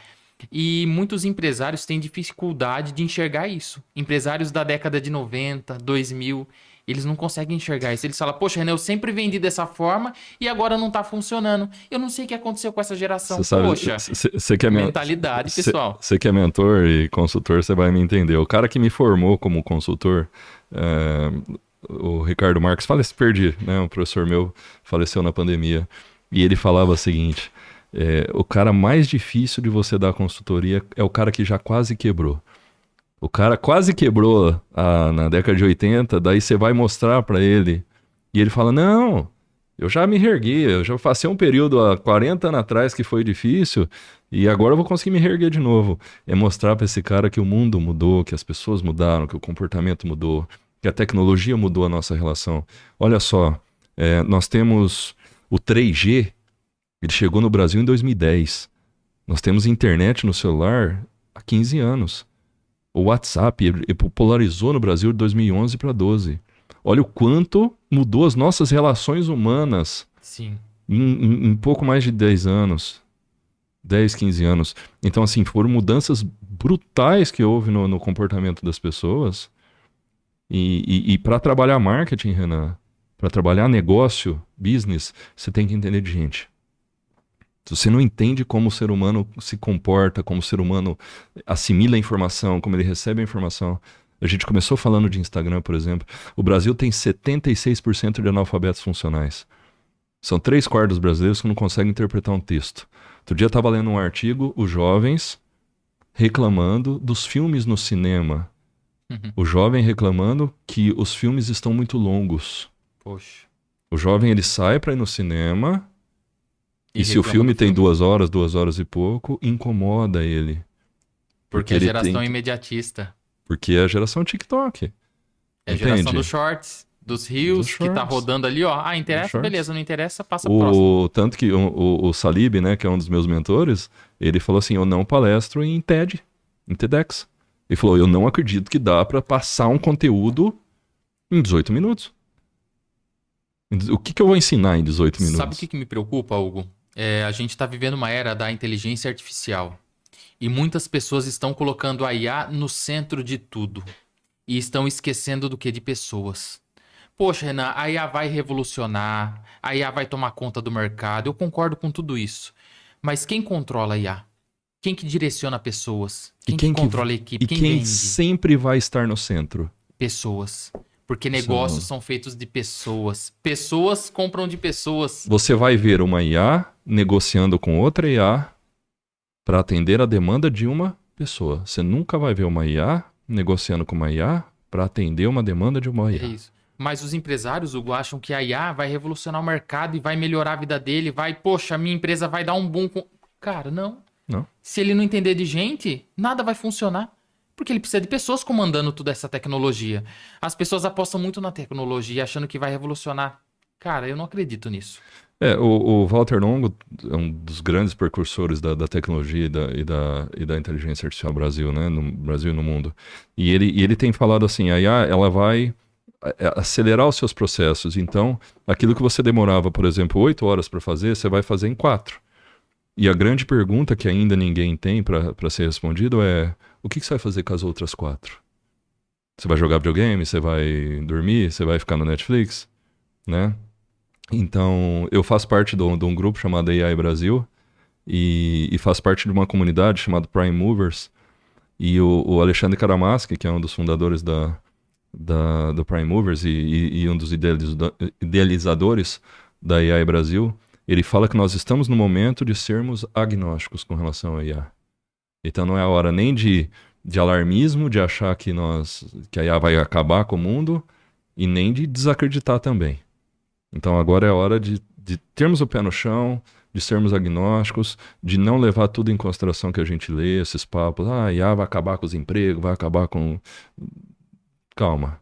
E muitos empresários têm dificuldade de enxergar isso. Empresários da década de 90, 2000, eles não conseguem enxergar isso. Eles falam, poxa, Renan, eu sempre vendi dessa forma e agora não tá funcionando. Eu não sei o que aconteceu com essa geração. Poxa, você que é mentalidade, pessoal. Você que é mentor e consultor, você vai me entender. O cara que me formou como consultor, o Ricardo Marques, perdi, né? Um professor meu faleceu na pandemia. E ele falava o seguinte, o cara mais difícil de você dar consultoria é o cara que já quase quebrou. O cara quase quebrou na década de 80, daí você vai mostrar pra ele. E ele fala, não, eu já me reergui, eu já passei um período há 40 anos atrás que foi difícil e agora eu vou conseguir me reerguer de novo. É mostrar pra esse cara que o mundo mudou, que as pessoas mudaram, que o comportamento mudou, que a tecnologia mudou a nossa relação. Olha só, nós temos o 3G, ele chegou no Brasil em 2010. Nós temos internet no celular há 15 anos. O WhatsApp ele popularizou no Brasil de 2011 para 2012. Olha o quanto mudou as nossas relações humanas. Sim. Em pouco mais de 10 anos. 10, 15 anos. Então, assim, foram mudanças brutais que houve no comportamento das pessoas. E para trabalhar marketing, Renan, Para trabalhar negócio, business, você tem que entender de gente. Se você não entende como o ser humano se comporta, como o ser humano assimila a informação, como ele recebe a informação. A gente começou falando de Instagram, por exemplo. O Brasil tem 76% de analfabetos funcionais. São 3/4 dos brasileiros que não conseguem interpretar um texto. Outro dia eu estava lendo um artigo, os jovens reclamando dos filmes no cinema. O jovem reclamando que os filmes estão muito longos. Poxa. O jovem, ele sai para ir no cinema e se o reclama filme do tem 2 horas e pouco, incomoda ele. Porque a ele geração tem- imediatista. Porque é a geração TikTok. É a geração Entende? dos shorts, dos reels, Dos que tá shorts. rodando ali, ó. Ah, interessa? shorts. Beleza, não interessa, passa pro próximo. Tanto que o Salib, né, que é um dos meus mentores, ele falou assim, eu não palestro em TED, em TEDx. Ele falou, eu não acredito que dá para passar um conteúdo em 18 minutos. O que eu vou ensinar em 18 minutos? Sabe o que me preocupa, Hugo? A gente tá vivendo uma era da inteligência artificial. E muitas pessoas estão colocando a IA no centro de tudo. E estão esquecendo do que? De pessoas. Poxa, Renan, a IA vai revolucionar, a IA vai tomar conta do mercado. Eu concordo com tudo isso. Mas quem controla a IA? Quem que direciona pessoas? Quem que controla a equipe? E Quem quem vende? sempre vai estar no centro? Pessoas. Porque negócios são feitos de pessoas. Pessoas compram de pessoas. Você vai ver uma IA negociando com outra IA para atender a demanda de uma pessoa. Você nunca vai ver uma IA negociando com uma IA para atender uma demanda de uma IA. É isso. Mas os empresários, Hugo, acham que a IA vai revolucionar o mercado e vai melhorar a vida dele, poxa, a minha empresa vai dar um boom com... Cara, não. Não. Se ele não entender de gente, nada vai funcionar. Porque ele precisa de pessoas comandando toda essa tecnologia. As pessoas apostam muito na tecnologia, achando que vai revolucionar. Cara, eu não acredito nisso. O Walter Longo é um dos grandes precursores da tecnologia e da inteligência artificial no Brasil, né? No Brasil e no mundo. E ele tem falado assim, a IA, ela vai acelerar os seus processos. Então, aquilo que você demorava, por exemplo, 8 horas para fazer, você vai fazer em 4. E a grande pergunta que ainda ninguém tem para ser respondido é, o que você vai fazer com as outras 4? Você vai jogar videogame? Você vai dormir? Você vai ficar no Netflix? Né? Então, eu faço parte de um grupo chamado AI Brasil e faço parte de uma comunidade chamada Prime Movers. E o Alexandre Karamaski, que é um dos fundadores do Prime Movers e um dos idealizadores da AI Brasil, ele fala que nós estamos no momento de sermos agnósticos com relação à IA. Então não é a hora nem de alarmismo, de achar que a IA vai acabar com o mundo, e nem de desacreditar também. Então agora é a hora de termos o pé no chão, de sermos agnósticos, de não levar tudo em consideração que a gente lê, esses papos, a IA vai acabar com os empregos, vai acabar com... Calma.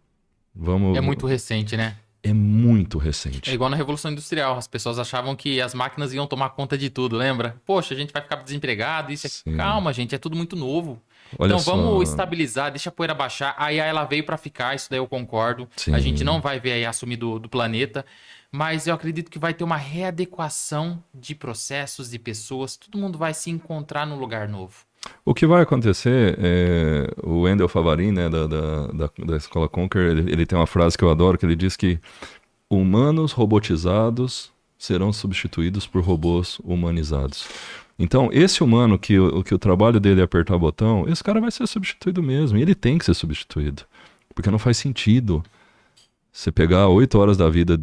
Vamos... É muito recente, né? É muito recente. É igual na Revolução Industrial. As pessoas achavam que as máquinas iam tomar conta de tudo, lembra? Poxa, a gente vai ficar desempregado, isso Sim. Calma, gente, é tudo muito novo. Olha então só. vamos estabilizar, deixa a poeira baixar. A IA ela veio pra ficar, isso daí eu concordo. Sim. A gente não vai ver a IA sumir do planeta, mas eu acredito que vai ter uma readequação de processos, de pessoas. Todo mundo vai se encontrar num lugar novo. O que vai acontecer é o Wendell Favarin, né, da Escola Conquer, ele tem uma frase que eu adoro, que ele diz que humanos robotizados serão substituídos por robôs humanizados. Então, esse humano que o trabalho dele é apertar botão, esse cara vai ser substituído mesmo, e ele tem que ser substituído. Porque não faz sentido você pegar 8 horas da vida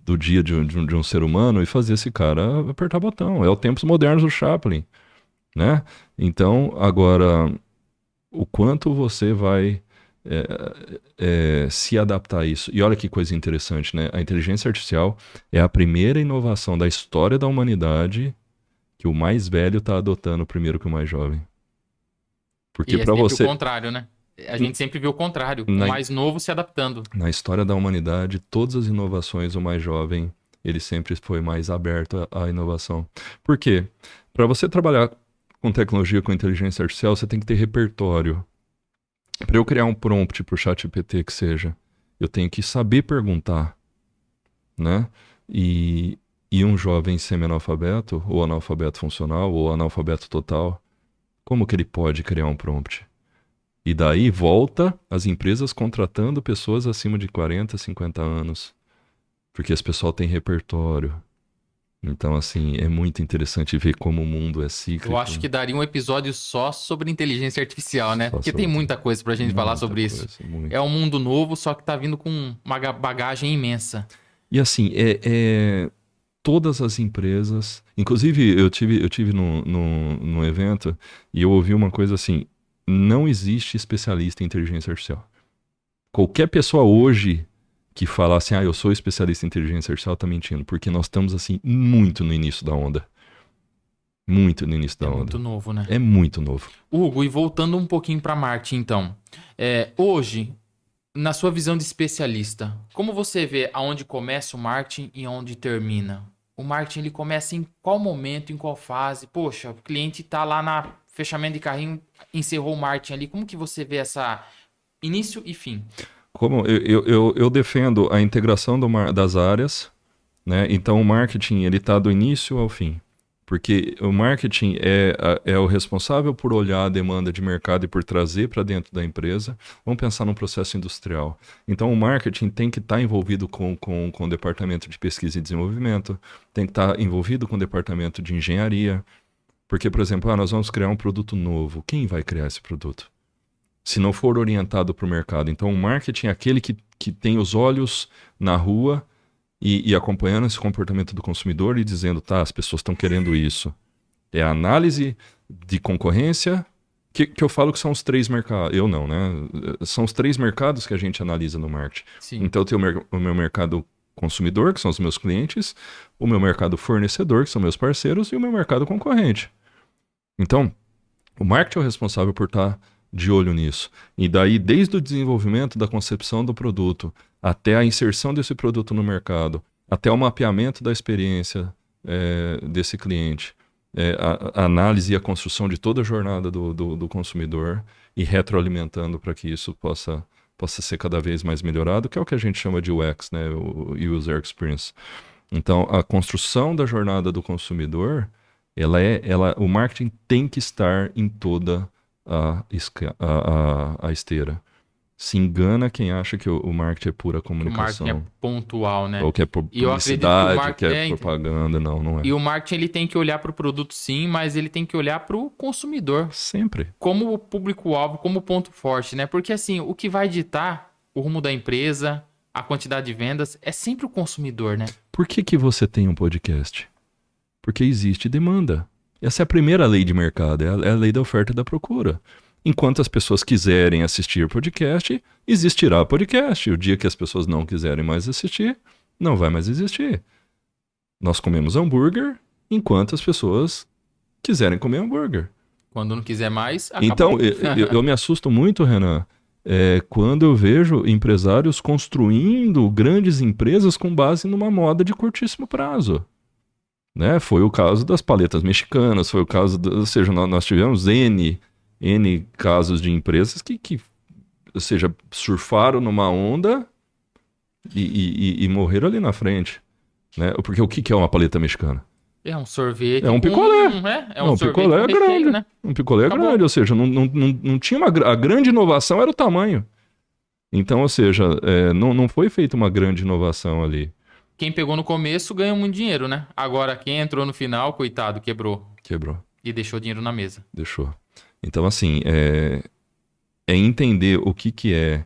do dia de um ser humano e fazer esse cara apertar botão. É o tempos modernos do Chaplin, né? Então, agora, o quanto você vai se adaptar a isso. E olha que coisa interessante, né? A inteligência artificial é a primeira inovação da história da humanidade que o mais velho está adotando primeiro que o mais jovem. Porque para você... o contrário, né? A gente sempre vê o contrário, o mais novo se adaptando. Na história da humanidade, todas as inovações, o mais jovem, ele sempre foi mais aberto à inovação. Por quê? Para você trabalhar com tecnologia, com inteligência artificial, você tem que ter repertório. Para eu criar um prompt para o ChatGPT que seja, eu tenho que saber perguntar, né? E um jovem semi-analfabeto, ou analfabeto funcional, ou analfabeto total, como que ele pode criar um prompt? E daí volta as empresas contratando pessoas acima de 40, 50 anos. Porque esse pessoal tem repertório. Então, assim, é muito interessante ver como o mundo é cíclico. Eu acho que daria um episódio só sobre inteligência artificial, né? Só Porque tem sobre muita coisa pra gente falar muita sobre isso. coisa, muito. É um mundo novo, só que tá vindo com uma bagagem imensa. E assim, todas as empresas. Inclusive, eu tive num evento e eu ouvi uma coisa assim: não existe especialista em inteligência artificial. Qualquer pessoa hoje que fala assim, eu sou especialista em inteligência artificial, tá mentindo, porque nós estamos assim muito no início da onda. Muito no início da É onda. muito novo, né? É muito novo. Hugo, e voltando um pouquinho para marketing, então. Hoje, na sua visão de especialista, como você vê aonde começa o marketing e aonde termina? O marketing ele começa em qual momento, em qual fase? Poxa, o cliente está lá na fechamento de carrinho, encerrou o marketing ali. Como que você vê essa início e fim? Como eu defendo a integração das áreas, né? Então o marketing ele está do início ao fim. Porque o marketing é o responsável por olhar a demanda de mercado e por trazer para dentro da empresa. Vamos pensar num processo industrial. Então, o marketing tem que estar envolvido com o departamento de pesquisa e desenvolvimento, tem que estar envolvido com o departamento de engenharia. Porque, por exemplo, nós vamos criar um produto novo. Quem vai criar esse produto? Se não for orientado para o mercado. Então, o marketing é aquele que tem os olhos na rua e acompanhando esse comportamento do consumidor e dizendo, tá, as pessoas estão querendo isso. É a análise de concorrência, que eu falo que são os 3 mercados. Eu não, né? São os 3 mercados que a gente analisa no marketing. Sim. Então, eu tenho o meu mercado consumidor, que são os meus clientes, o meu mercado fornecedor, que são meus parceiros, e o meu mercado concorrente. Então, o marketing é o responsável por estar de olho nisso. E daí, desde o desenvolvimento da concepção do produto, até a inserção desse produto no mercado, até o mapeamento da experiência desse cliente, a análise e a construção de toda a jornada do consumidor e retroalimentando para que isso possa ser cada vez mais melhorado, que é o que a gente chama de UX, né? O User Experience. Então, a construção da jornada do consumidor, o marketing tem que estar em toda a esteira. Se engana quem acha que o marketing é pura comunicação. O marketing é pontual, né? Ou que é publicidade, que é propaganda. Não é. E o marketing ele tem que olhar para o produto sim, mas ele tem que olhar para o consumidor. Sempre. Como o público-alvo, como ponto forte, né? Porque assim, o que vai ditar o rumo da empresa, a quantidade de vendas, é sempre o consumidor, né? Por que você tem um podcast? Porque existe demanda. Essa é a primeira lei de mercado, é a lei da oferta e da procura. Enquanto as pessoas quiserem assistir podcast, existirá podcast. O dia que as pessoas não quiserem mais assistir, não vai mais existir. Nós comemos hambúrguer enquanto as pessoas quiserem comer hambúrguer. Quando não quiser mais, acabou. Então, eu me assusto muito, Renan, quando eu vejo empresários construindo grandes empresas com base numa moda de curtíssimo prazo. Né? Foi o caso das paletas mexicanas, foi o caso, ou seja, nós tivemos N casos de empresas que ou seja, surfaram numa onda e morreram ali na frente. Né? Porque o que é uma paleta mexicana? É um sorvete. É um picolé. É um sorvete picolé recheio, grande. né? Um picolé Acabou. grande, ou seja, não tinha a grande inovação era o tamanho. Então, ou seja, não foi feita uma grande inovação ali. Quem pegou no começo ganhou muito dinheiro, né? Agora, quem entrou no final, coitado, quebrou. E deixou dinheiro na mesa. Deixou. Então, assim, é entender o que é.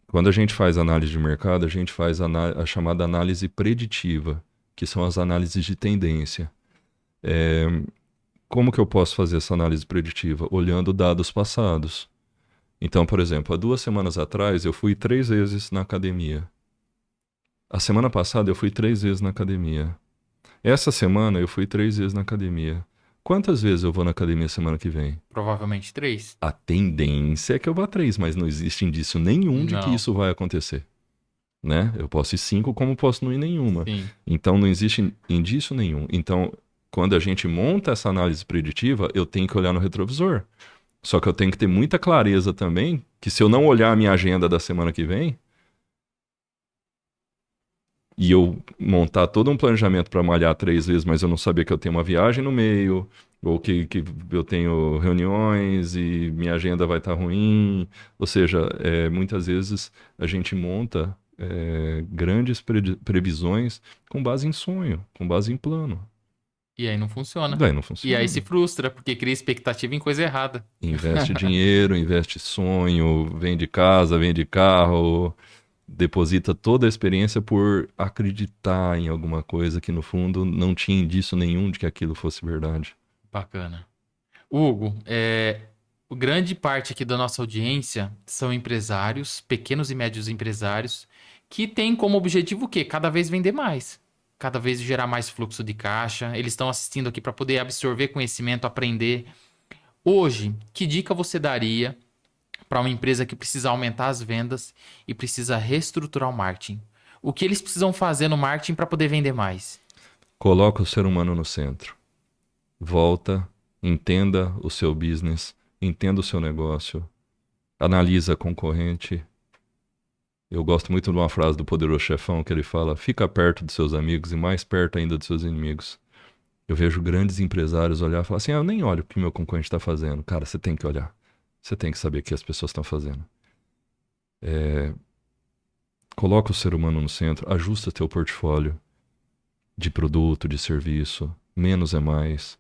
Quando a gente faz análise de mercado, a gente faz a chamada análise preditiva, que são as análises de tendência. Como que eu posso fazer essa análise preditiva? Olhando dados passados. Então, por exemplo, há 2 semanas atrás, eu fui 3 vezes na academia. A semana passada, eu fui 3 vezes na academia. Essa semana, eu fui 3 vezes na academia. Quantas vezes eu vou na academia semana que vem? Provavelmente 3. A tendência é que eu vá 3, mas não existe indício nenhum de que isso vai acontecer. Né? Eu posso ir 5, como posso não ir nenhuma. Sim. Então, não existe indício nenhum. Então, quando a gente monta essa análise preditiva, eu tenho que olhar no retrovisor. Só que eu tenho que ter muita clareza também que se eu não olhar a minha agenda da semana que vem e eu montar todo um planejamento para malhar 3 vezes, mas eu não sabia que eu tenho uma viagem no meio, ou que eu tenho reuniões e minha agenda vai estar ruim. Ou seja, muitas vezes a gente monta grandes previsões com base em sonho, com base em plano. E aí não funciona. Daí não E funciona. aí se frustra, porque cria expectativa em coisa errada. Investe dinheiro, investe sonho, vende casa, vende carro, deposita toda a experiência por acreditar em alguma coisa que no fundo não tinha indício nenhum de que aquilo fosse verdade. Bacana. Hugo, grande parte aqui da nossa audiência são empresários, pequenos e médios empresários, que têm como objetivo o quê? Cada vez vender mais. Cada vez gerar mais fluxo de caixa. Eles estão assistindo aqui para poder absorver conhecimento, aprender. Hoje, que dica você daria para uma empresa que precisa aumentar as vendas e precisa reestruturar o marketing? O que eles precisam fazer no marketing para poder vender mais? Coloca o ser humano no centro. Volta, entenda o seu business, entenda o seu negócio, analisa a concorrente. Eu gosto muito de uma frase do Poderoso Chefão que ele fala: fica perto dos seus amigos e mais perto ainda dos seus inimigos. Eu vejo grandes empresários olhar e falar assim: eu nem olho o que meu concorrente está fazendo. Cara, você tem que olhar. Você tem que saber o que as pessoas estão fazendo. Coloca o ser humano no centro, ajusta teu portfólio de produto, de serviço. Menos é mais.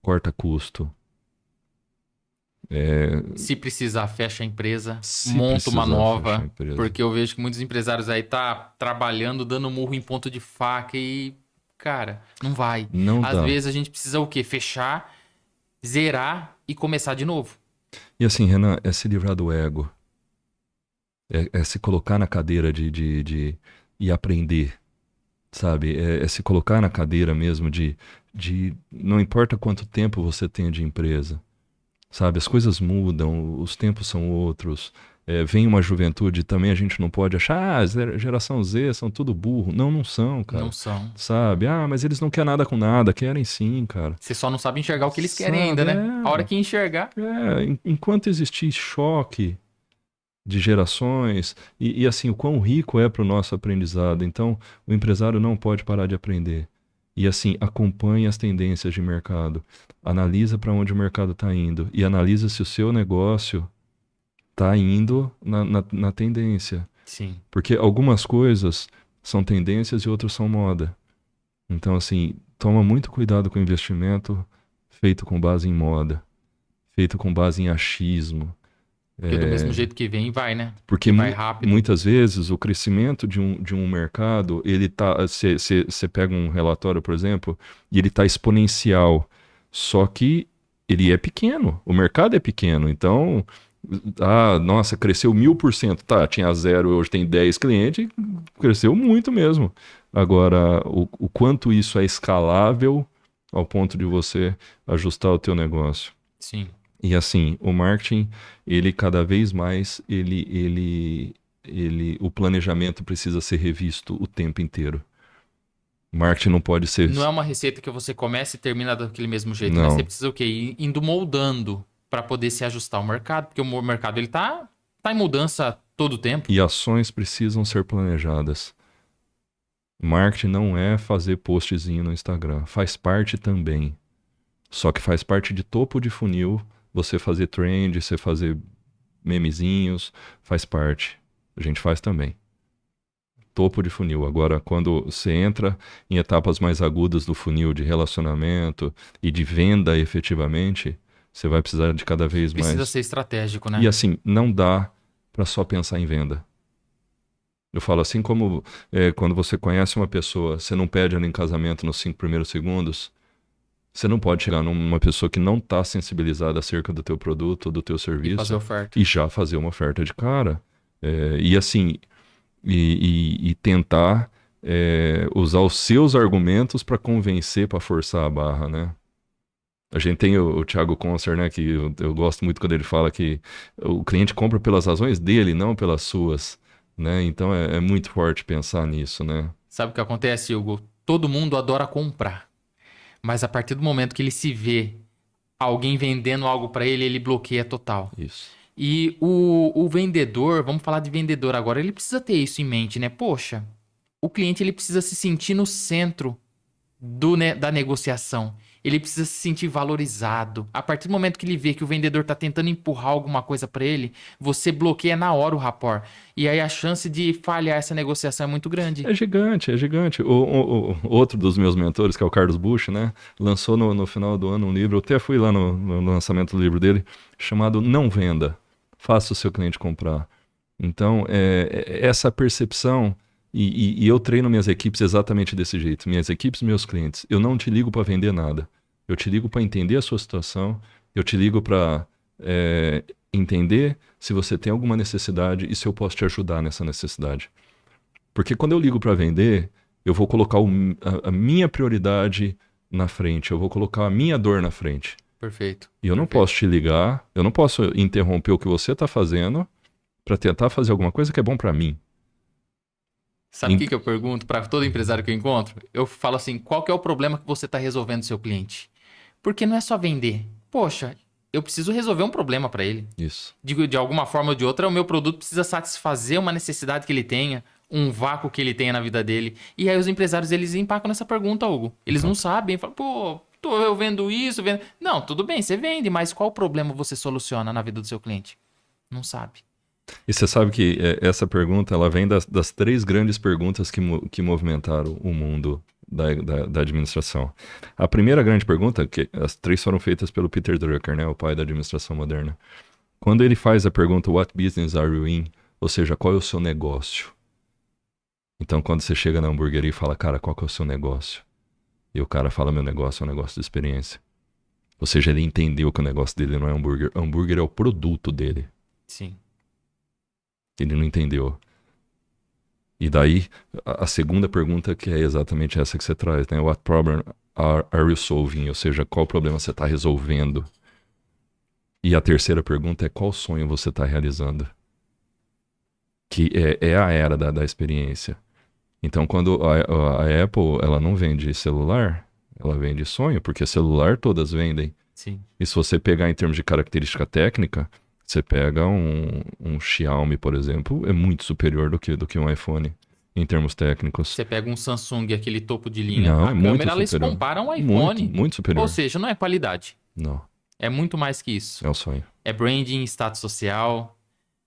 Corta custo. Se precisar, fecha a empresa, Se monta uma precisar, fecha a nova. empresa. Porque eu vejo que muitos empresários aí tá trabalhando, dando murro em ponto de faca e, cara, não vai. Não Às dá. vezes a gente precisa o quê? Fechar, zerar e começar de novo. E assim, Renan, é se livrar do ego. É se colocar na cadeira e aprender, sabe? É se colocar na cadeira mesmo de... Não importa quanto tempo você tenha de empresa, sabe? As coisas mudam, os tempos são outros. Vem uma juventude, também a gente não pode achar, geração Z são tudo burro. Não, não são, cara. Não são. Sabe? Mas eles não querem nada com nada. Querem sim, cara. Você só não sabe enxergar o que eles querem Sabe, ainda, né? A hora que enxergar. Enquanto existir choque de gerações, e assim, o quão rico é para o nosso aprendizado. Então, o empresário não pode parar de aprender. E assim, acompanhe as tendências de mercado. Analisa para onde o mercado está indo. E analisa se o seu negócio está indo na tendência. Sim. Porque algumas coisas são tendências e outras são moda. Então, assim, toma muito cuidado com o investimento feito com base em moda, feito com base em achismo. Porque do mesmo jeito que vem, vai, né? Porque vai rápido. muitas vezes o crescimento de um mercado, ele tá. Você pega um relatório, por exemplo, e ele está exponencial. Só que ele é pequeno. O mercado é pequeno. Então, nossa, cresceu 1000%. Tá, tinha 0, hoje tem 10 clientes, cresceu muito mesmo. Agora, o quanto isso é escalável ao ponto de você ajustar o teu negócio. Sim. E assim, o marketing, ele cada vez mais, o planejamento precisa ser revisto o tempo inteiro. O marketing não pode ser... Não é uma receita que você começa e termina daquele mesmo jeito, né? Não. Você precisa o quê? Ir indo moldando para poder se ajustar ao mercado, porque o mercado ele tá em mudança todo o tempo. E ações precisam ser planejadas. Marketing não é fazer postzinho no Instagram, faz parte também. Só que faz parte de topo de funil, você fazer trend, você fazer memezinhos, faz parte. A gente faz também. Topo de funil. Agora, quando você entra em etapas mais agudas do funil de relacionamento e de venda efetivamente, você vai precisar de cada vez mais... Precisa ser estratégico, né? E assim, não dá para só pensar em venda. Eu falo assim como quando você conhece uma pessoa, você não pede ela em casamento nos 5 primeiros segundos. Você não pode chegar numa pessoa que não está sensibilizada acerca do teu produto ou do teu serviço E fazer oferta. e já fazer uma oferta de cara. E assim, e tentar usar os seus argumentos para convencer, para forçar a barra, né? A gente tem o Thiago Concer, né, que eu gosto muito quando ele fala que o cliente compra pelas razões dele, não pelas suas, né? Então é muito forte pensar nisso, né? Sabe o que acontece, Hugo? Todo mundo adora comprar. Mas a partir do momento que ele se vê alguém vendendo algo para ele, ele bloqueia total. Isso. E o vendedor, vamos falar de vendedor agora, ele precisa ter isso em mente, né? Poxa, o cliente ele precisa se sentir no centro da negociação. Ele precisa se sentir valorizado. A partir do momento que ele vê que o vendedor está tentando empurrar alguma coisa para ele, você bloqueia na hora o rapport. E aí a chance de falhar essa negociação é muito grande. É gigante, é gigante. Outro dos meus mentores, que é o Carlos Bush, né? Lançou no final do ano um livro, eu até fui lá no lançamento do livro dele, chamado Não Venda, Faça o Seu Cliente Comprar. Então, essa percepção, e eu treino minhas equipes exatamente desse jeito, minhas equipes, meus clientes. Eu não te ligo para vender nada, eu te ligo para entender a sua situação, eu te ligo para entender se você tem alguma necessidade e se eu posso te ajudar nessa necessidade. Porque quando eu ligo para vender, eu vou colocar a minha prioridade na frente, eu vou colocar a minha dor na frente. Perfeito. E eu não posso te ligar, eu não posso interromper o que você está fazendo para tentar fazer alguma coisa que é bom para mim. Sabe o que eu pergunto para todo empresário que eu encontro? Eu falo assim, qual que é o problema que você está resolvendo do seu cliente? Porque não é só vender. Poxa, eu preciso resolver um problema para ele. Isso. De alguma forma ou de outra, o meu produto precisa satisfazer uma necessidade que ele tenha, um vácuo que ele tenha na vida dele. E aí os empresários, eles empacam nessa pergunta, Hugo. Eles não sabem, falam, pô, eu vendo isso, vendo... Não, tudo bem, você vende, mas qual problema você soluciona na vida do seu cliente? Não sabe. E você sabe que essa pergunta, ela vem das 3 grandes perguntas que movimentaram o mundo da administração. A primeira grande pergunta, que as 3 foram feitas pelo Peter Drucker, né, o pai da administração moderna. Quando ele faz a pergunta, what business are you in? Ou seja, qual é o seu negócio? Então, quando você chega na hamburgueria e fala, cara, qual que é o seu negócio? E o cara fala, meu negócio é um negócio de experiência. Ou seja, ele entendeu que o negócio dele não é hambúrguer. Hambúrguer é o produto dele. Sim. Ele não entendeu. E daí, a segunda pergunta, que é exatamente essa que você traz, né? What problem are you solving? Ou seja, qual problema você está resolvendo? E a terceira pergunta é qual sonho você está realizando? Que é a era da experiência. Então, quando a Apple, ela não vende celular, ela vende sonho, porque celular todas vendem. Sim. E se você pegar em termos de característica técnica, você pega um Xiaomi, por exemplo, é muito superior do que um iPhone, em termos técnicos. Você pega um Samsung, aquele topo de linha, Não, a é muito câmera, eles superior. comparam ao iPhone. Muito superior. Ou seja, não é qualidade. Não, É muito mais que isso. é o sonho. É branding, status social.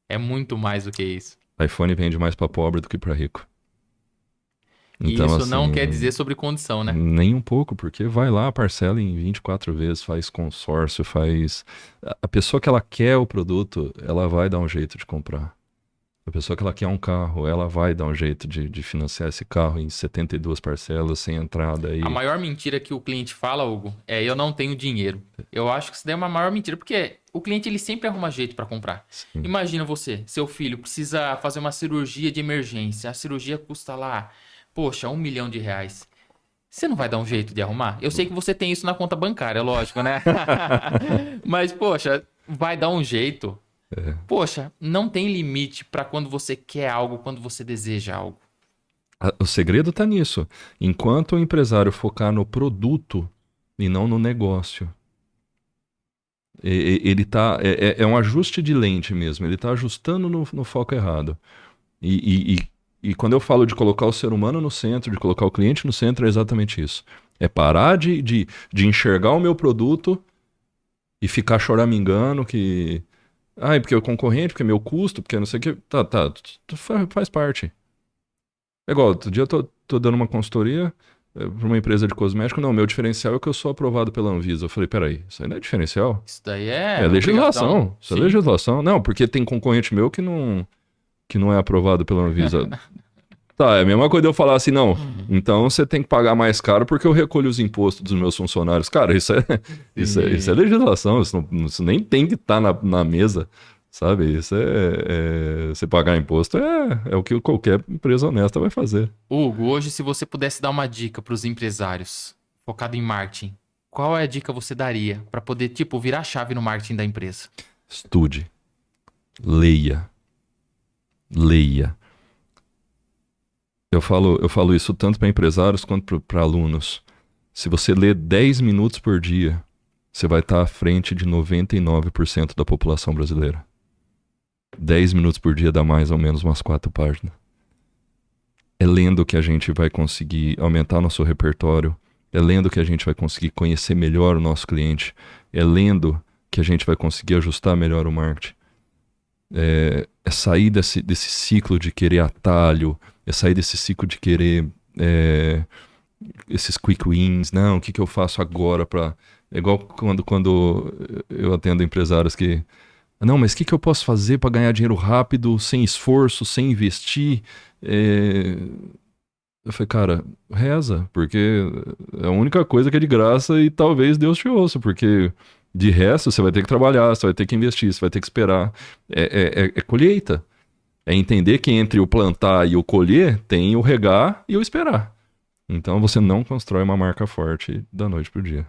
É muito mais do que isso. iPhone vende mais pra pobre do que pra rico. E Então, isso assim, não quer dizer sobre condição, né? Nem um pouco, porque vai lá, parcela em 24 vezes, faz consórcio, faz... A pessoa que ela quer o produto, ela vai dar um jeito de comprar. A pessoa que ela quer um carro, ela vai dar um jeito de financiar esse carro em 72 parcelas, sem entrada. A maior mentira que o cliente fala, Hugo, é eu não tenho dinheiro. Eu acho que isso daí é uma maior mentira, porque o cliente ele sempre arruma jeito para comprar. Sim. Imagina você, seu filho precisa fazer uma cirurgia de emergência. A cirurgia custa lá, poxa, R$1 milhão. Você não vai dar um jeito de arrumar? Eu sei que você tem isso na conta bancária, lógico, né? Mas, poxa, vai dar um jeito. Poxa, não tem limite para quando você quer algo, quando você deseja algo. O segredo está nisso. Enquanto o empresário focar no produto e não no negócio, ele tá... É um ajuste de lente mesmo. Ele está ajustando no foco errado. E quando eu falo de colocar o ser humano no centro, de colocar o cliente no centro, é exatamente isso. É parar de enxergar o meu produto e ficar choramingando que... Ah, porque é o concorrente, porque é meu custo, porque não sei o que... Tá, faz parte. É igual, outro dia eu tô dando uma consultoria para uma empresa de cosmético. Não, meu diferencial é que eu sou aprovado pela Anvisa. Eu falei, peraí, isso aí não é diferencial? Isso daí é... legislação. Isso é Sim. legislação. Não, porque tem concorrente meu que não é aprovado pela Anvisa. Tá, é a mesma coisa de eu falar assim, não, então você tem que pagar mais caro porque eu recolho os impostos dos meus funcionários. Cara, isso é legislação, isso nem tem que estar na mesa, sabe? Isso você pagar imposto é o que qualquer empresa honesta vai fazer. Hugo, hoje se você pudesse dar uma dica para os empresários focado em marketing, qual é a dica você daria para poder, virar a chave no marketing da empresa? Estude. Leia. Eu falo isso tanto para empresários quanto para alunos. Se você ler 10 minutos por dia, você vai estar à frente de 99% da população brasileira. 10 minutos por dia dá mais ou menos umas 4 páginas. É lendo que a gente vai conseguir aumentar nosso repertório. É lendo que a gente vai conseguir conhecer melhor o nosso cliente. É lendo que a gente vai conseguir ajustar melhor o marketing. É sair desse ciclo de querer atalho, é sair desse ciclo de querer esses quick wins. Não, o que eu faço agora para... É igual quando eu atendo empresários que... Não, mas o que eu posso fazer para ganhar dinheiro rápido, sem esforço, sem investir? Eu falei, cara, reza, porque é a única coisa que é de graça e talvez Deus te ouça, porque de resto você vai ter que trabalhar, você vai ter que investir, você vai ter que esperar. É colheita. É entender que entre o plantar e o colher tem o regar e o esperar. Então você não constrói uma marca forte da noite pro dia.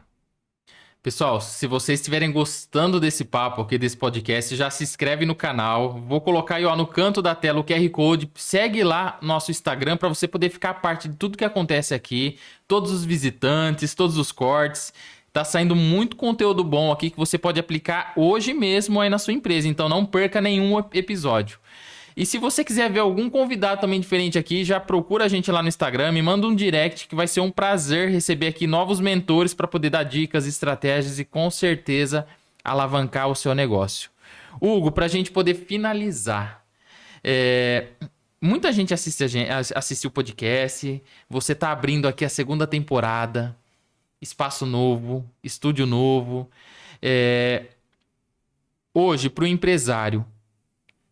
Pessoal, se vocês estiverem gostando desse papo aqui, desse podcast, já se inscreve no canal. Vou colocar aí, ó, no canto da tela o QR Code. Segue lá nosso Instagram para você poder ficar parte de tudo que acontece aqui. Todos os visitantes, todos os cortes. Tá saindo muito conteúdo bom aqui que você pode aplicar hoje mesmo aí na sua empresa. Então não perca nenhum episódio. E se você quiser ver algum convidado também diferente aqui, já procura a gente lá no Instagram, me manda um direct que vai ser um prazer receber aqui novos mentores para poder dar dicas, estratégias e com certeza alavancar o seu negócio. Hugo, para a gente poder finalizar, muita gente assistiu o podcast, você está abrindo aqui a segunda temporada, espaço novo, estúdio novo. Hoje, para o empresário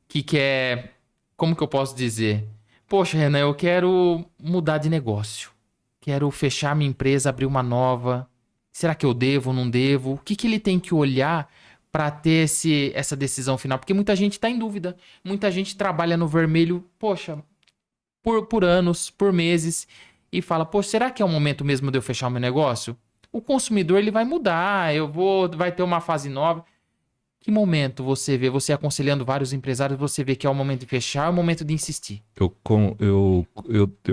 que quer... Como que eu posso dizer? Poxa, Renan, eu quero mudar de negócio. Quero fechar minha empresa, abrir uma nova. Será que eu devo, não devo? O que ele tem que olhar para ter essa decisão final? Porque muita gente está em dúvida. Muita gente trabalha no vermelho, poxa, por anos, por meses. E fala, poxa, será que é o momento mesmo de eu fechar o meu negócio? O consumidor ele vai mudar, vai ter uma fase nova. Que momento você vê, você aconselhando vários empresários, você vê que é o momento de fechar, é o momento de insistir? Eu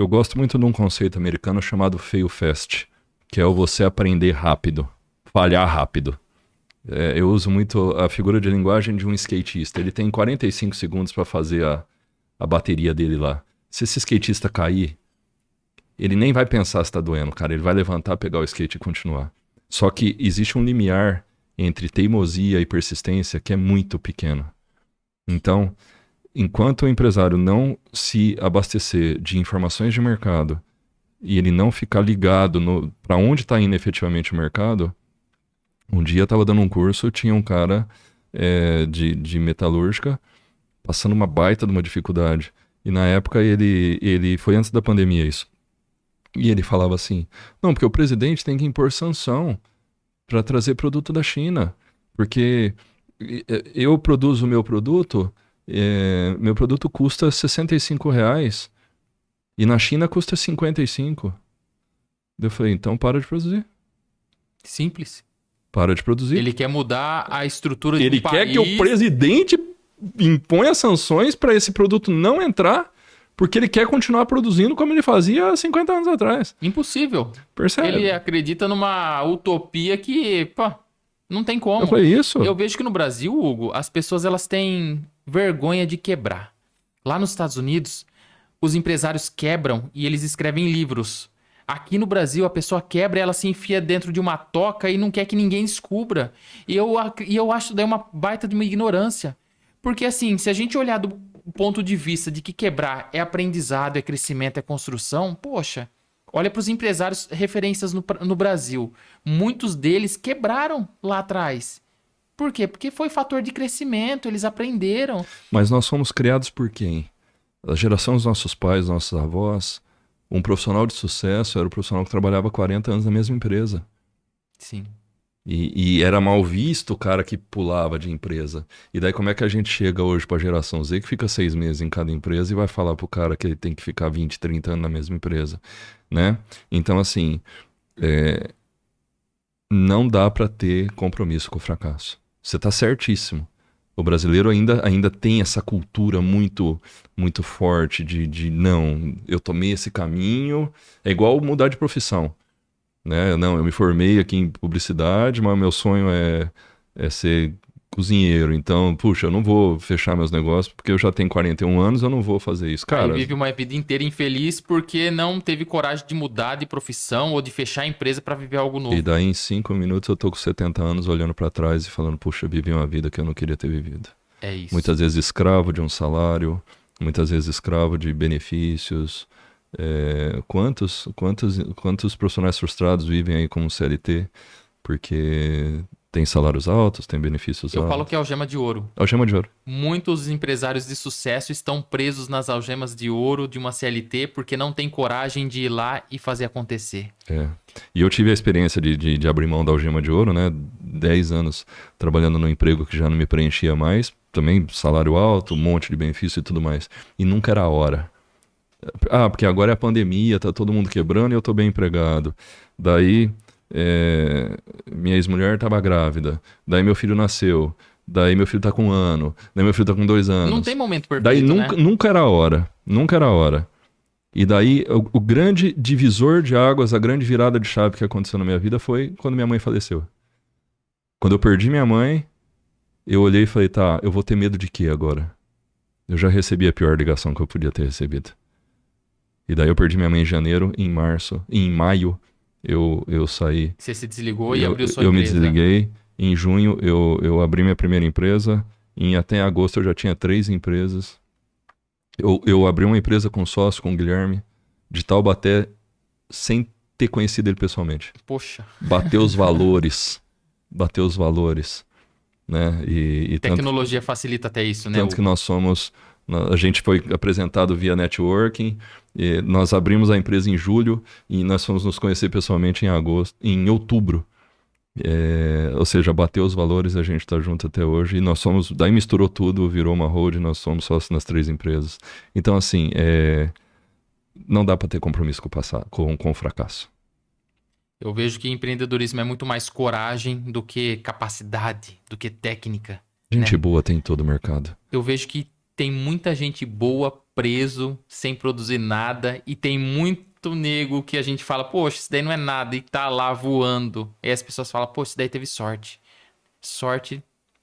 gosto muito de um conceito americano chamado fail fast, que é o você aprender rápido, falhar rápido. Eu uso muito a figura de linguagem de um skatista. Ele tem 45 segundos para fazer a bateria dele lá. Se esse skatista cair, ele nem vai pensar se tá doendo, cara. Ele vai levantar, pegar o skate e continuar. Só que existe um limiar entre teimosia e persistência que é muito pequeno. Então, enquanto o empresário não se abastecer de informações de mercado e ele não ficar ligado para onde está indo efetivamente o mercado, um dia eu estava dando um curso, tinha um cara de metalúrgica passando uma baita de uma dificuldade. E na época ele foi antes da pandemia isso. E ele falava assim, não, porque o presidente tem que impor sanção para trazer produto da China, porque eu produzo o meu produto custa R$65 e na China custa 55. Eu falei, então para de produzir. Simples. Para de produzir. Ele quer mudar a estrutura do país. Ele quer que o presidente imponha sanções para esse produto não entrar, porque ele quer continuar produzindo como ele fazia há 50 anos atrás. Impossível. Percebe? Ele acredita numa utopia que, não tem como. Eu falei isso. Eu vejo que no Brasil, Hugo, as pessoas elas têm vergonha de quebrar. Lá nos Estados Unidos, os empresários quebram e eles escrevem livros. Aqui no Brasil, a pessoa quebra e ela se enfia dentro de uma toca e não quer que ninguém descubra. E eu acho daí uma baita de uma ignorância. Porque assim, se a gente olhar do ponto de vista de que quebrar é aprendizado, é crescimento, é construção, poxa, olha para os empresários referências no Brasil. Muitos deles quebraram lá atrás. Por quê? Porque foi fator de crescimento, eles aprenderam. Mas nós fomos criados por quem? A geração dos nossos pais, nossos avós, um profissional de sucesso era o profissional que trabalhava 40 anos na mesma empresa. Sim. E era mal visto o cara que pulava de empresa. E daí como é que a gente chega hoje para a geração Z que fica 6 meses em cada empresa e vai falar pro cara que ele tem que ficar 20, 30 anos na mesma empresa, né? Então assim, não dá para ter compromisso com o fracasso. Você tá certíssimo. O brasileiro ainda tem essa cultura muito, muito forte de não, eu tomei esse caminho. É igual mudar de profissão. Né? Não, eu me formei aqui em publicidade, mas o meu sonho é ser cozinheiro. Então, puxa, eu não vou fechar meus negócios porque eu já tenho 41 anos, eu não vou fazer isso. Aí Cara, vive uma vida inteira infeliz porque não teve coragem de mudar de profissão ou de fechar a empresa para viver algo e novo. daí em 5 minutos eu tô com 70 anos olhando pra trás e falando, puxa, vivi uma vida que eu não queria ter vivido. É isso. Muitas vezes escravo de um salário, muitas vezes escravo de benefícios. Quantos profissionais frustrados vivem aí como CLT porque tem salários altos, tem benefícios Eu falo altos? que é algema de ouro. Algema de ouro. Muitos empresários de sucesso estão presos nas algemas de ouro de uma CLT porque não tem coragem de ir lá e fazer acontecer. É. E eu tive a experiência de abrir mão da algema de ouro, né? 10 anos trabalhando num emprego que já não me preenchia mais, também salário alto, um monte de benefício e tudo mais. E nunca era a hora. Ah, porque agora é a pandemia, tá todo mundo quebrando e eu tô bem empregado. Daí, minha ex-mulher tava grávida. Daí meu filho nasceu. Daí meu filho tá com 1 ano. Daí meu filho tá com 2 anos. Não tem momento Daí perfeito, nunca, né? nunca era a hora. Nunca era a hora. E daí, o grande divisor de águas, a grande virada de chave que aconteceu na minha vida foi quando minha mãe faleceu. Quando eu perdi minha mãe, eu olhei e falei, tá, eu vou ter medo de quê agora? Eu já recebi a pior ligação que eu podia ter recebido. E daí eu perdi minha mãe em janeiro, em maio eu saí. Você se desligou e abriu sua Eu me empresa. desliguei. Em junho eu abri minha primeira empresa. Até agosto eu já tinha 3 empresas. Eu abri uma empresa com sócio, com o Guilherme, de Taubaté, sem ter conhecido ele pessoalmente. Poxa, Bateu os valores. Bateu os valores. Né? E tecnologia facilita até isso, né? tanto que nós somos... A gente foi apresentado via networking, e nós abrimos a empresa em julho e nós fomos nos conhecer pessoalmente em outubro. Ou seja, bateu os valores, a gente está junto até hoje. E nós somos, daí misturou tudo, virou uma hold, nós somos sócios nas 3 empresas. Então, assim, não dá para ter compromisso com o fracasso. Eu vejo que empreendedorismo é muito mais coragem do que capacidade, do que técnica. Gente né? boa tem em todo o mercado. Eu vejo que tem muita gente boa preso, sem produzir nada, e tem muito nego que a gente fala, poxa, isso daí não é nada, e tá lá voando. E as pessoas falam, poxa, isso daí teve sorte. Sorte,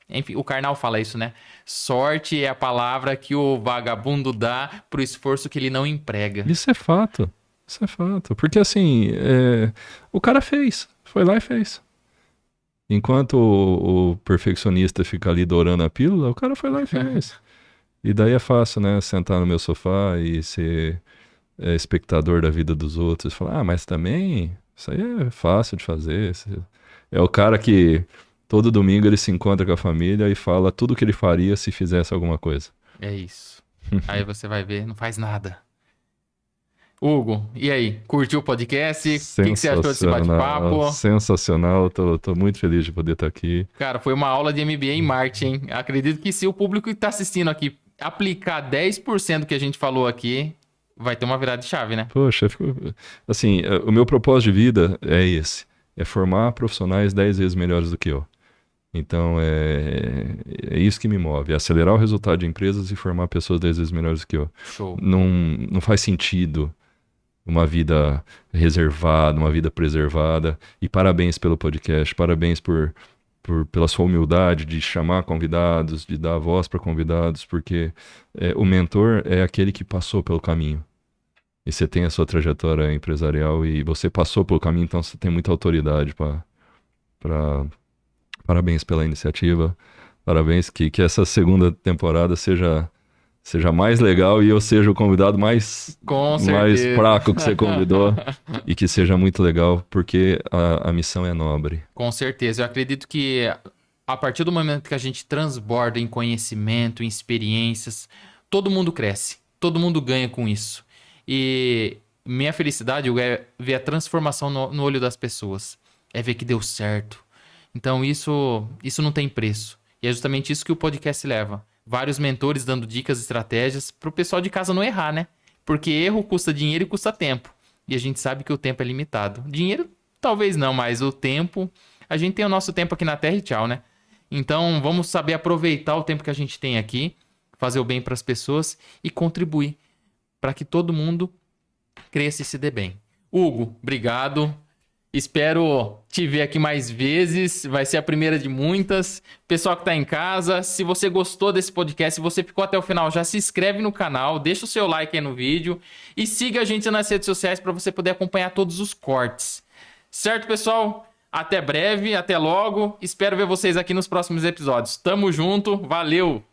enfim, o Karnal fala isso, né? Sorte é a palavra que o vagabundo dá pro esforço que ele não emprega. Isso é fato. Isso é fato. Porque assim, o cara fez. Foi lá e fez. Enquanto o perfeccionista fica ali dourando a pílula, o cara foi lá e fez. E daí é fácil, né? Sentar no meu sofá e ser espectador da vida dos outros. Falar, mas também isso aí é fácil de fazer. É o cara que todo domingo ele se encontra com a família e fala tudo o que ele faria se fizesse alguma coisa. É isso. Aí você vai ver, não faz nada. Hugo, e aí? Curtiu o podcast? O que você achou desse bate-papo? Sensacional, tô muito feliz de poder estar aqui. Cara, foi uma aula de MBA em marketing. Acredito que se o público que está assistindo aqui aplicar 10% do que a gente falou aqui, vai ter uma virada de chave, né? Poxa, assim, o meu propósito de vida é esse. É formar profissionais 10 vezes melhores do que eu. Então, é isso que me move. É acelerar o resultado de empresas e formar pessoas 10 vezes melhores do que eu. Show. Não faz sentido uma vida reservada, uma vida preservada. E parabéns pelo podcast, parabéns pela sua humildade de chamar convidados, de dar voz para convidados, porque o mentor é aquele que passou pelo caminho. E você tem a sua trajetória empresarial e você passou pelo caminho, então você tem muita autoridade para... Parabéns pela iniciativa. Parabéns que essa segunda temporada seja mais legal e eu seja o convidado mais fraco que você convidou e que seja muito legal, porque a missão é nobre. Com certeza. Eu acredito que a partir do momento que a gente transborda em conhecimento, em experiências, todo mundo cresce. Todo mundo ganha com isso. E minha felicidade é ver a transformação no olho das pessoas. É ver que deu certo. Então isso não tem preço. E é justamente isso que o podcast leva. Vários mentores dando dicas e estratégias para o pessoal de casa não errar, né? Porque erro custa dinheiro e custa tempo. E a gente sabe que o tempo é limitado. Dinheiro, talvez não, mas o tempo... A gente tem o nosso tempo aqui na Terra e tchau, né? Então vamos saber aproveitar o tempo que a gente tem aqui, fazer o bem para as pessoas e contribuir para que todo mundo cresça e se dê bem. Hugo, obrigado. Espero te ver aqui mais vezes. Vai ser a primeira de muitas. Pessoal que tá em casa, se você gostou desse podcast, se você ficou até o final, já se inscreve no canal, deixa o seu like aí no vídeo e siga a gente nas redes sociais para você poder acompanhar todos os cortes. Certo, pessoal? Até breve, até logo. Espero ver vocês aqui nos próximos episódios. Tamo junto, valeu!